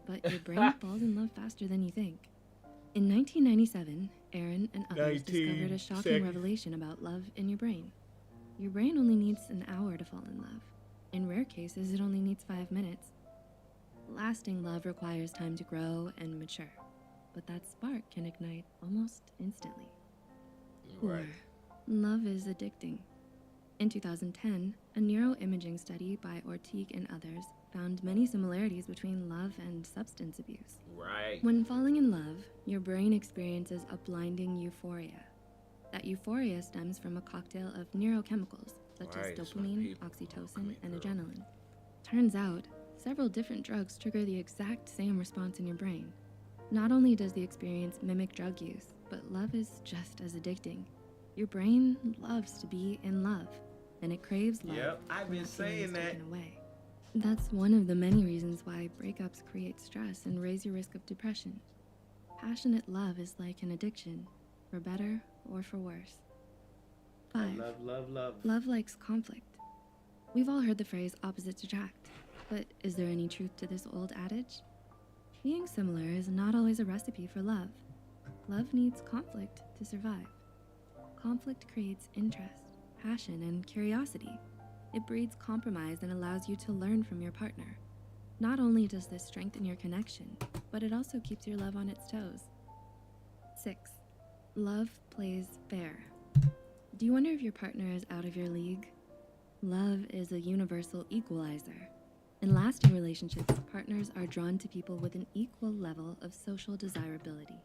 but your brain falls in love faster than you think. In 1997, Aaron and others discovered a shocking revelation about love in your brain. Your brain only needs an hour to fall in love. In rare cases, it only needs 5 minutes. Lasting love requires time to grow and mature, but that spark can ignite almost instantly. 4. Love is addicting. In 2010, a neuroimaging study by Ortiz and others found many similarities between love and substance abuse. When falling in love, your brain experiences a blinding euphoria. That euphoria stems from a cocktail of neurochemicals such as dopamine, oxytocin, and adrenaline. Turns out, several different drugs trigger the exact same response in your brain. Not only does the experience mimic drug use, but love is just as addicting. Your brain loves to be in love, and it craves love. Yep, I've been saying that. Away. That's one of the many reasons why breakups create stress and raise your risk of depression. Passionate love is like an addiction, for better or for worse. 5. Love. Love likes conflict. We've all heard the phrase opposites attract, but is there any truth to this old adage? Being similar is not always a recipe for love. Love needs conflict to survive. Conflict creates interest, passion, and curiosity. It breeds compromise and allows you to learn from your partner. Not only does this strengthen your connection, but it also keeps your love on its toes. 6. Love plays fair. Do you wonder if your partner is out of your league? Love is a universal equalizer. In lasting relationships, partners are drawn to people with an equal level of social desirability.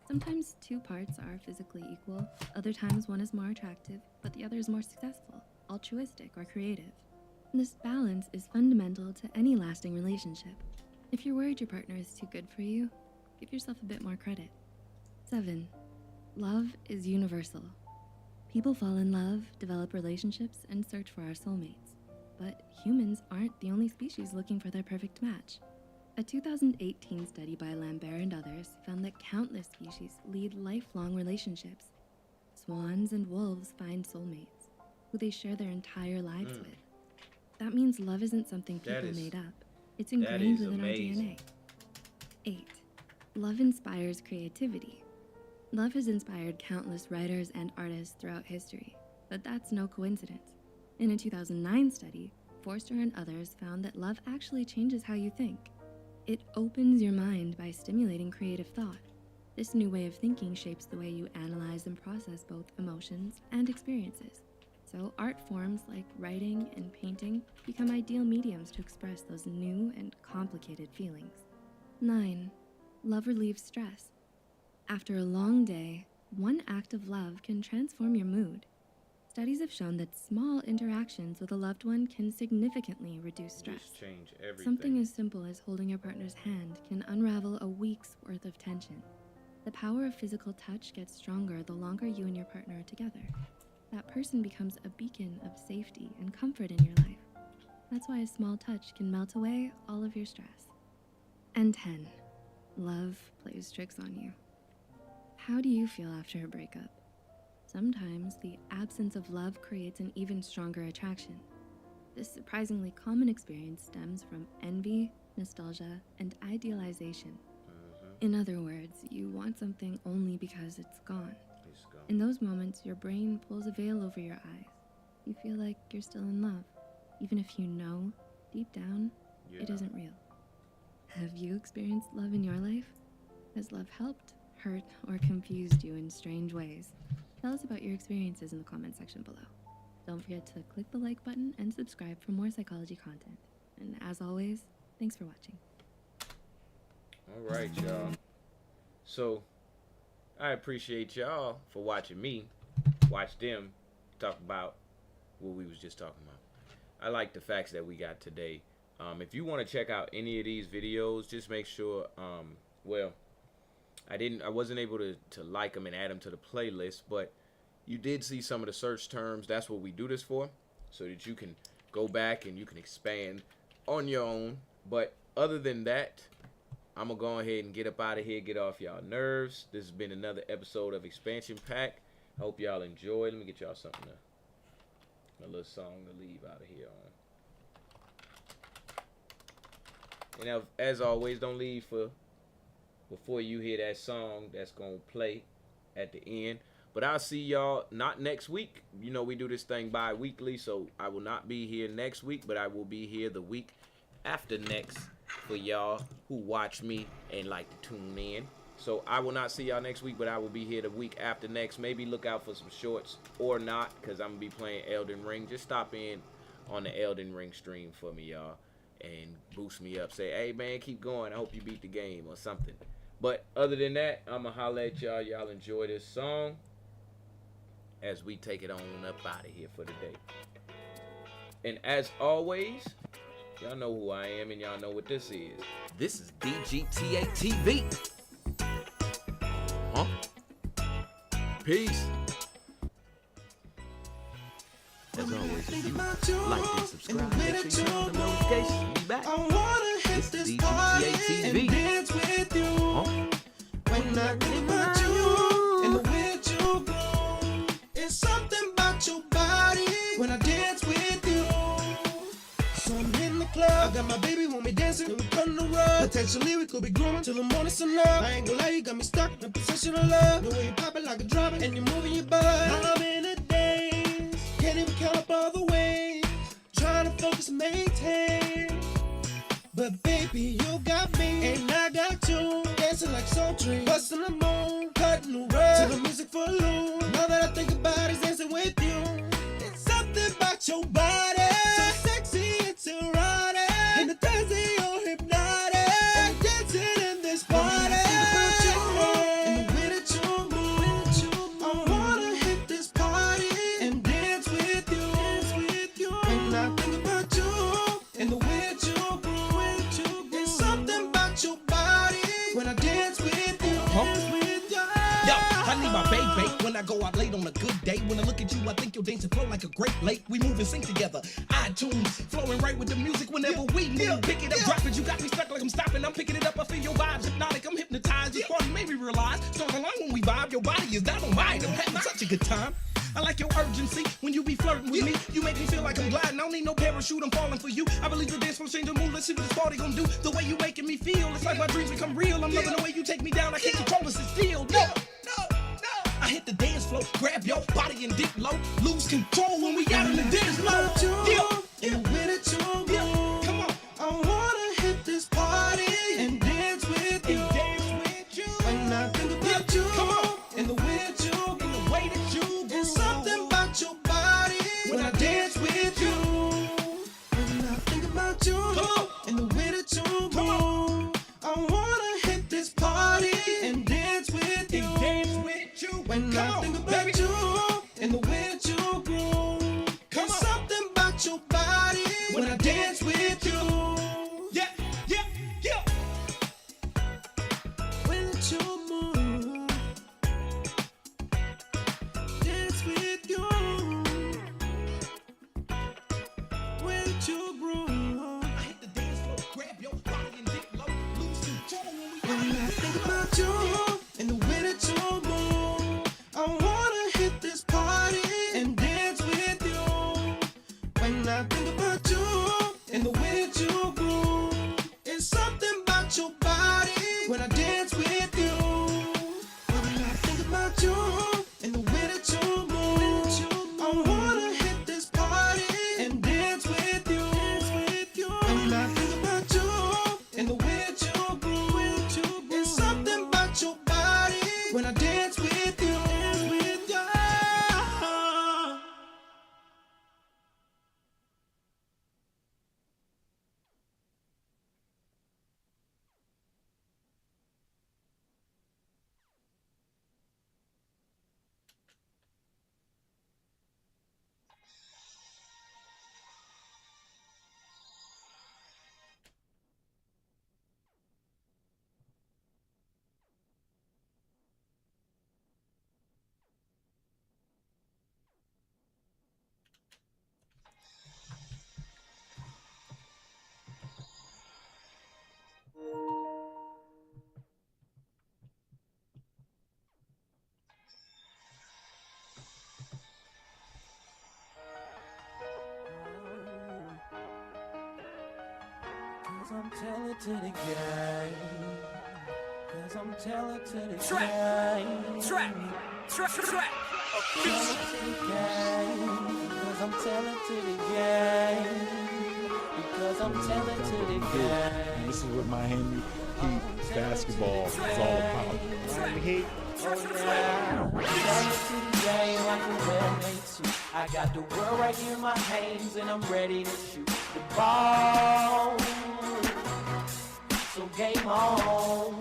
Sometimes 2 parts are physically equal, other times one is more attractive, but the other is more successful, altruistic, or creative. This balance is fundamental to any lasting relationship. If you're worried your partner is too good for you, give yourself a bit more credit. 7. Love is universal. People fall in love, develop relationships, and search for our soulmates. But humans aren't the only species looking for their perfect match. A 2018 study by Lambert and others found that countless species lead lifelong relationships. Swans and wolves find soulmates, who they share their entire lives with. That means love isn't something people made up. It's ingrained within our DNA. 8. Love inspires creativity. Love has inspired countless writers and artists throughout history, but that's no coincidence. In a 2009 study, Forster and others found that love actually changes how you think. It opens your mind by stimulating creative thought. This new way of thinking shapes the way you analyze and process both emotions and experiences. So art forms like writing and painting become ideal mediums to express those new and complicated feelings. 9. Love relieves stress. After a long day, one act of love can transform your mood. Studies have shown that small interactions with a loved one can significantly reduce stress. Just change everything. Something as simple as holding your partner's hand can unravel a week's worth of tension. The power of physical touch gets stronger the longer you and your partner are together. That person becomes a beacon of safety and comfort in your life. That's why a small touch can melt away all of your stress. And 10. Love plays tricks on you. How do you feel after a breakup? Sometimes the absence of love creates an even stronger attraction. This surprisingly common experience stems from envy, nostalgia, and idealization. In other words, you want something only because it's gone. In those moments, your brain pulls a veil over your eyes. You feel like you're still in love, even if you know, deep down, it isn't real. Have you experienced love in your life? Has love helped, hurt, or confused you in strange ways? Tell us about your experiences in the comment section below. Don't forget to click the like button and subscribe for more psychology content. And as always, thanks for watching. All right, y'all. So, I appreciate y'all for watching me watch them talk about what we was just talking about. I like the facts that we got today. If you want to check out any of these videos, just make sure, well, I wasn't able to like them and add them to the playlist, but you did see some of the search terms. That's what we do this for, so that you can go back and you can expand on your own. But other than that, I'm gonna go ahead and get up out of here, get off y'all nerves. This has been another episode of Expansion Pack. I hope y'all enjoyed. Let me get y'all something, a little song to leave out of here on. And as always, don't leave before you hear that song that's gonna play at the end. But I'll see y'all not next week. You know we do this thing bi-weekly, so I will not be here next week, but I will be here the week after next for y'all who watch me and like to tune in. So I will not see y'all next week, but I will be here the week after next. Maybe look out for some shorts or not, because I'm gonna be playing Elden Ring. Just stop in on the Elden Ring stream for me, y'all, and boost me up. Say, hey man, keep going, I hope you beat the game or something. But other than that, I'ma holla at y'all. Y'all enjoy this song as we take it on up out of here for the day. And as always, y'all know who I am and y'all know what this is. This is DGTA TV. Huh? Peace. As always, if you like and subscribe, make sure you turn the notifications. Be back. This is DGTA TV. Huh? When I think about you and the way you grow, it's something about got my baby want me dancing and we cutting the rug. Potentially we could be grooming till the morning sun up. I ain't gonna lie, you got me stuck in a position of love. The way you pop it like a drop it and you moving your butt. I'm in a daze, can't even count up all the ways. Trying to focus and maintain. But baby, you got me and I got you. Dancing like soul trees, busting the moon, cutting the rug till the music for loom. Now that I think about it, dancing with you. It's something about your body, so sexy, it's erotic. And the dance in your hypnotic. And we're dancing in this party. And the way that you move, I wanna hit this party and dance with you. And I think about you and the way that you move. There's something about your body when I dance with you. Yo, I need my baby when I go out late on a good day. When I look at you, I think your dancing flow like a great lake. We move and sing together. iTunes flowing right with the music whenever we move. Pick it up, drop it. You got me stuck like I'm stopping. I'm picking it up. I feel your vibes hypnotic. I'm hypnotized. This party made me realize songs along when we vibe. Your body is dynamite. I'm having such a good time. I like your urgency when you be flirting with me. You make me feel like I'm gliding. I don't need no parachute. I'm falling for you. I believe the dance will change the mood. Let's see what this party gonna do. The way you making me feel, it's like my dreams become real. I'm loving the way you take me down. I can't control this. It's still no. I hit the dance floor, grab your body and dip low. Lose control when we out in the dance floor. Yeah, and with it you move. Come on, I wanna hit this party and dance with you. When I think about you, come on, and the way that you move, there's something about your body when I dance with you. When I think about you, come on, and the way that you move, I wanna hit this party and dance with you. When I think about you and the way that you groove, there's something about your body when I dance with you. Yeah. When you move, dance with you. When you groove, I hit the dance floor, grab your body and dip low. Lose control when we when I think about you and the way that you move, I wanna hit this party and dance with you. When I think about you and the way that you groove, it's something about your body when I dance with you. When I think about you and the way that you move, I wanna hit this party and dance with you. When I think about you and the way that you groove, it's something about your body when I dance with you. I'm telling to the gang. Cause I'm telling to the gang. track. Cause I'm telling to the gang. Because I'm telling to the gang. This is what Miami Heat basketball is all about. Miami Heat. Oh yeah, telling to the game like a well-made suit. I got the world right in my hands and I'm ready to shoot the ball. So game on,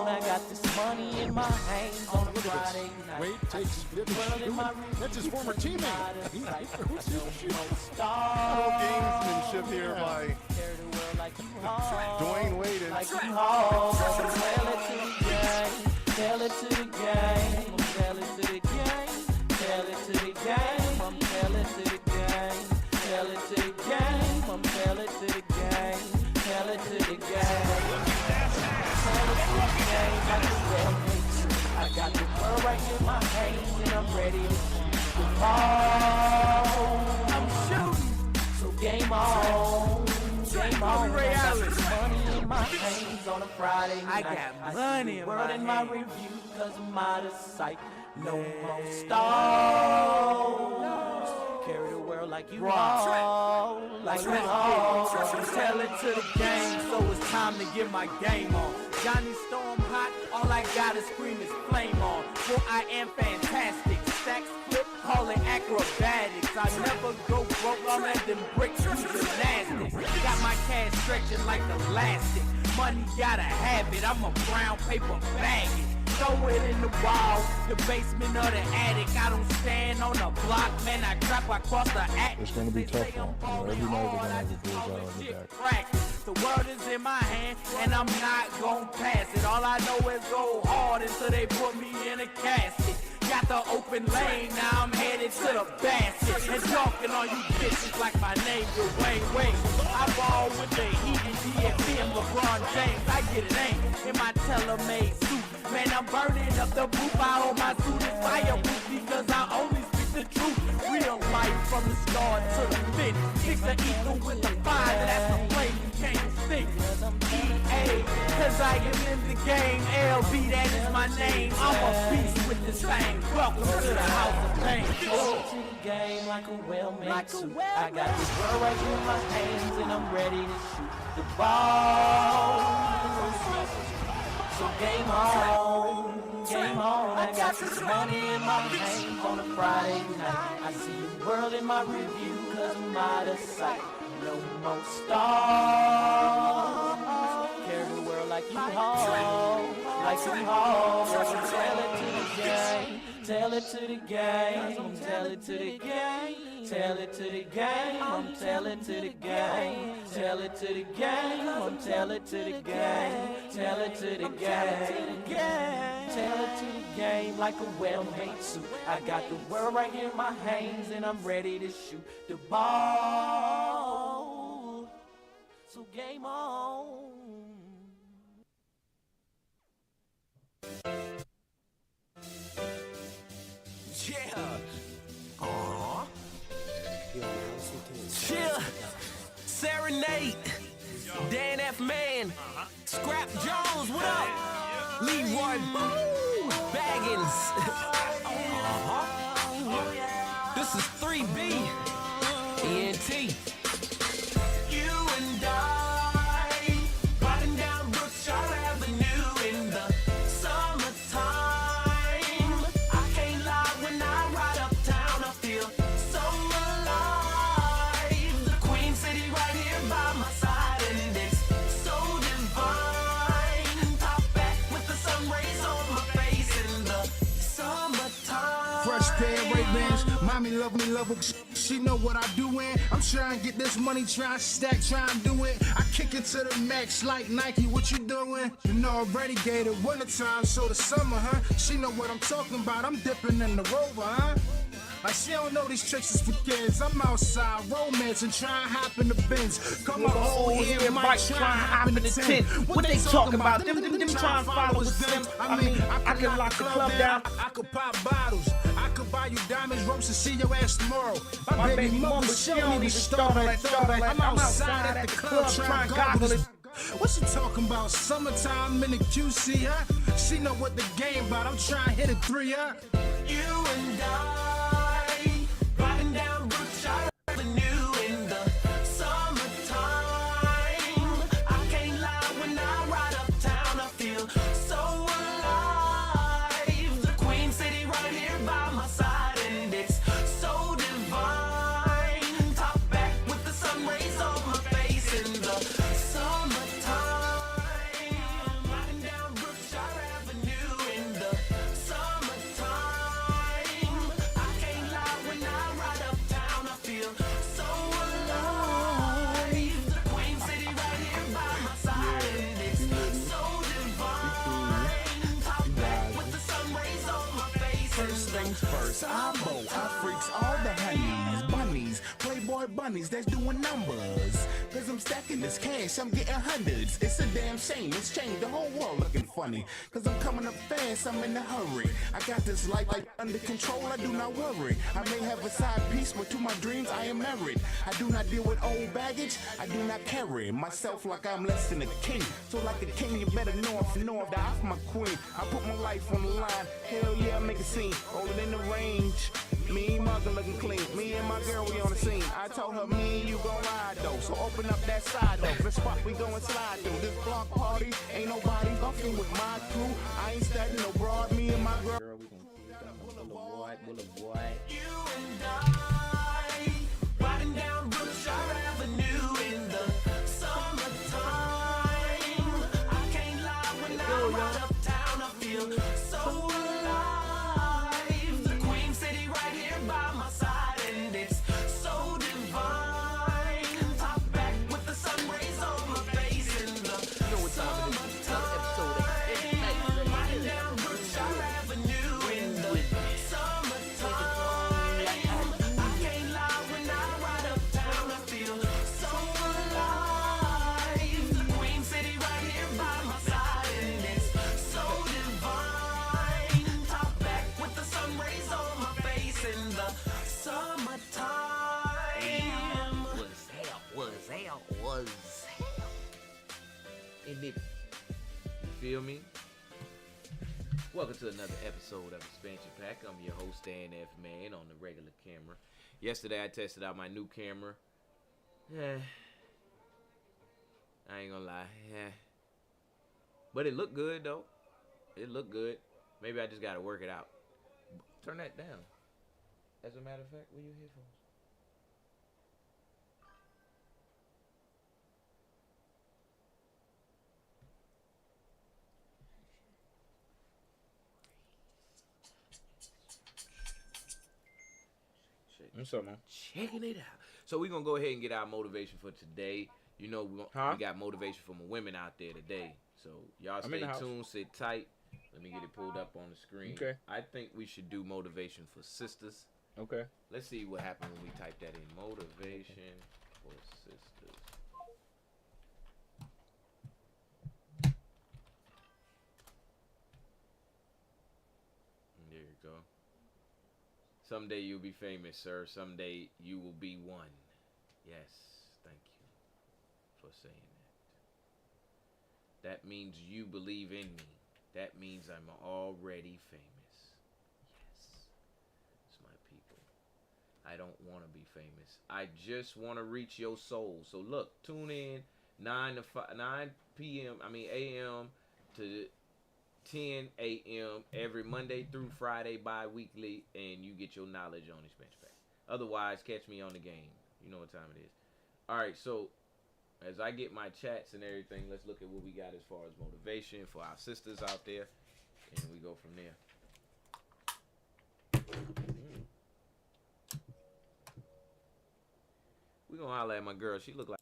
I got this money in my hands on a Friday night. Wade takes that's his former teammate. Gamesmanship here by Dwayne Wade. Tell it to the game, tell it to the game, tell it to the game, I'm tell it to the game, tell it to the game, I'm tell it to the game, tell it to the game, tell it to the game, like a well-made suit. I got the world right in my hands and I'm ready to shoot the ball. I'm shooting, so game on. Come on, Ray Allen. Money in my hands on a Friday night. I got money in word my in my hand. review, cause I'm out of sight. No more stars. Carry the world like you all. Like you all. Tell it to the game, so it's time to get my game on. Johnny Storm hot, all I gotta scream is flame on. For I am fantastic. Stacks flip, call it acrobatics. I never go broke, all of them bricks do gymnastics. Got my cash stretching like elastic. Money gotta have it, I'm a brown paper bag it. Throw it in the wall, the basement or the attic. I don't stand on the block, man, I drop across the attic. It's going to be tough one. Every night we're going to have a bullseye on the back. The world is in my hand, and I'm not gon' pass it. All I know is go hard until they put me in a casket. Got the open lane, now I'm headed to the basket. And talking on you bitches like my name is Wayne Wayne. I ball with the Heat and DFM, LeBron James. I get it ain't in my tailor-made suit. Man, I'm burning up the booth. I hold my suit is fireproof because I only speak the truth. Real life from the start to the finish. Mix the ether with the fire, that's the flame you can't extinguish. EA, cause I am in the game. LB, that is my name. I'm a beast with the same. Welcome to the house of pain. To the game like a well-made suit. I got this world right in my hands and I'm ready to shoot the ball. So game on, game on. I got this money in my hands on a Friday night. I see the world in my review cause I'm out of sight. No more stars. Carry the world like you haul, like you haul. Tell it to the game. Tell it to the game, tell it to the game, tell it to the game, tell it to the game, tell it to the game, tell it to the game, tell it to the game, tell it to the game like a well-made suit. I got the world right here in my hands and I'm ready to shoot the ball. So game on. Yeah. Aww. Chill. Serenade. Dan F. Man. Scrap Jones, what up? Leroy Baggins. This is 3B. ENT. You and I. Riding down Brookshire Avenue in the summertime. I can't lie when I ride uptown. I feel so alive. The Queen City right here by my side, and it's so divine. Top back with the sun rays on my face in the summertime. Fresh pair of Ray-Bans, mommy love me, love her. She know what I doin'. I'm trying to get this money, trying to stack, trying to do it. I kick it to the max like Nike, what you doing? You know I already gave it wintertime, so the summer, huh? She know what I'm talking about, I'm dipping in the Rover, huh? Like she don't know these tricks is for kids. I'm outside romancing, trying to hop in the Benz. Come on, old here, Mike, trying to hop in the tent. What they talking about? Them trying to follow us, them. I mean, I can lock the club down. I could pop bottles. I could buy you diamonds, ropes, and see your ass tomorrow. My baby mama, she don't even start on that thought. I'm outside at the club trying to goggle it. What she talking about? Summertime in the QC, huh? She know what the game about. I'm trying to hit a 3, huh? You and I, riding down Brookshire Avenue in the summertime. I can't lie when I ride uptown. I feel so alive. The Queen City right here by my side, and it's so divine. Top back with the sun rays on my face in the summertime. Riding down Brookshire Avenue in the summertime. I can't lie when I ride uptown. I feel so alive. The Queen City right here by my side, and it's so divine. Top back with the sun rays on my face. First things first, I freaks all the honeys, bunnies, Playboy toy bunnies that's doing numbers. Cause I'm stacking this cash, I'm getting hundreds. It's a damn shame, it's changed the whole world looking funny. Cause I'm coming up fast, I'm in a hurry. I got this life under control, I do not worry. I may have a side piece, but to my dreams I am married. I do not deal with old baggage, I do not carry myself like I'm less than a king. So like a king, you better know if die for my queen. I put my life on the line, hell yeah, I make a scene. Rolling in the range, me and mother looking clean. Me and my girl, we on the scene. I told her, me and you gon' ride though. So open up that side though. The spot we go and slide through. This block party, ain't nobody fucking with my crew. I ain't studying no broad, me and my girl. We gonna keep that boulevard. You and I, riding down Brookshire Avenue in the summertime. I can't lie, when I ride uptown, I feel so alive. The Queen City right here by my side, and it's so divine. Top back with the sun rays on my face in the summertime. Riding down Brookshire Avenue in the summertime. I can't lie, when I ride uptown, I feel so alive. The Queen City right here by my side, and it's so divine. Top back with the sun rays on my face in the summertime. Was in it. You feel me? Welcome to another episode of Expansion Pack. I'm your host, Stan F. Man, on the regular camera. Yesterday I tested out my new camera. I ain't gonna lie. But it looked good though. It looked good. Maybe I just gotta work it out. Turn that down. As a matter of fact, where your headphones? What's up, man? Checking it out. So we're gonna go ahead and get our motivation for today. You know, we got motivation from women out there today. So y'all stay tuned, sit tight. Let me get it pulled up on the screen. Okay. I think we should do motivation for sisters. Okay. Let's see what happens when we type that in. Motivation for sisters. There you go. Someday you'll be famous, sir. Someday you will be one. Yes, thank you for saying that. That means you believe in me. That means I'm already famous. Yes, it's my people. I don't want to be famous. I just want to reach your soul. So look, tune in 9 p.m. a.m. to 10 a.m. every Monday through Friday bi-weekly, and you get your knowledge on Expansion Pack. Otherwise, catch me on the game. You know what time it is. Alright, so as I get my chats and everything, let's look at what we got as far as motivation for our sisters out there, and we go from there. We're gonna holler at my girl. She look like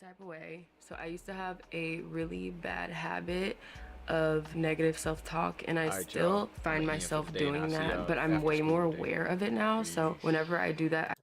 type of way. So I used to have a really bad habit of negative self-talk, and I still find myself doing that, but I'm way more aware of it now. So whenever I do that,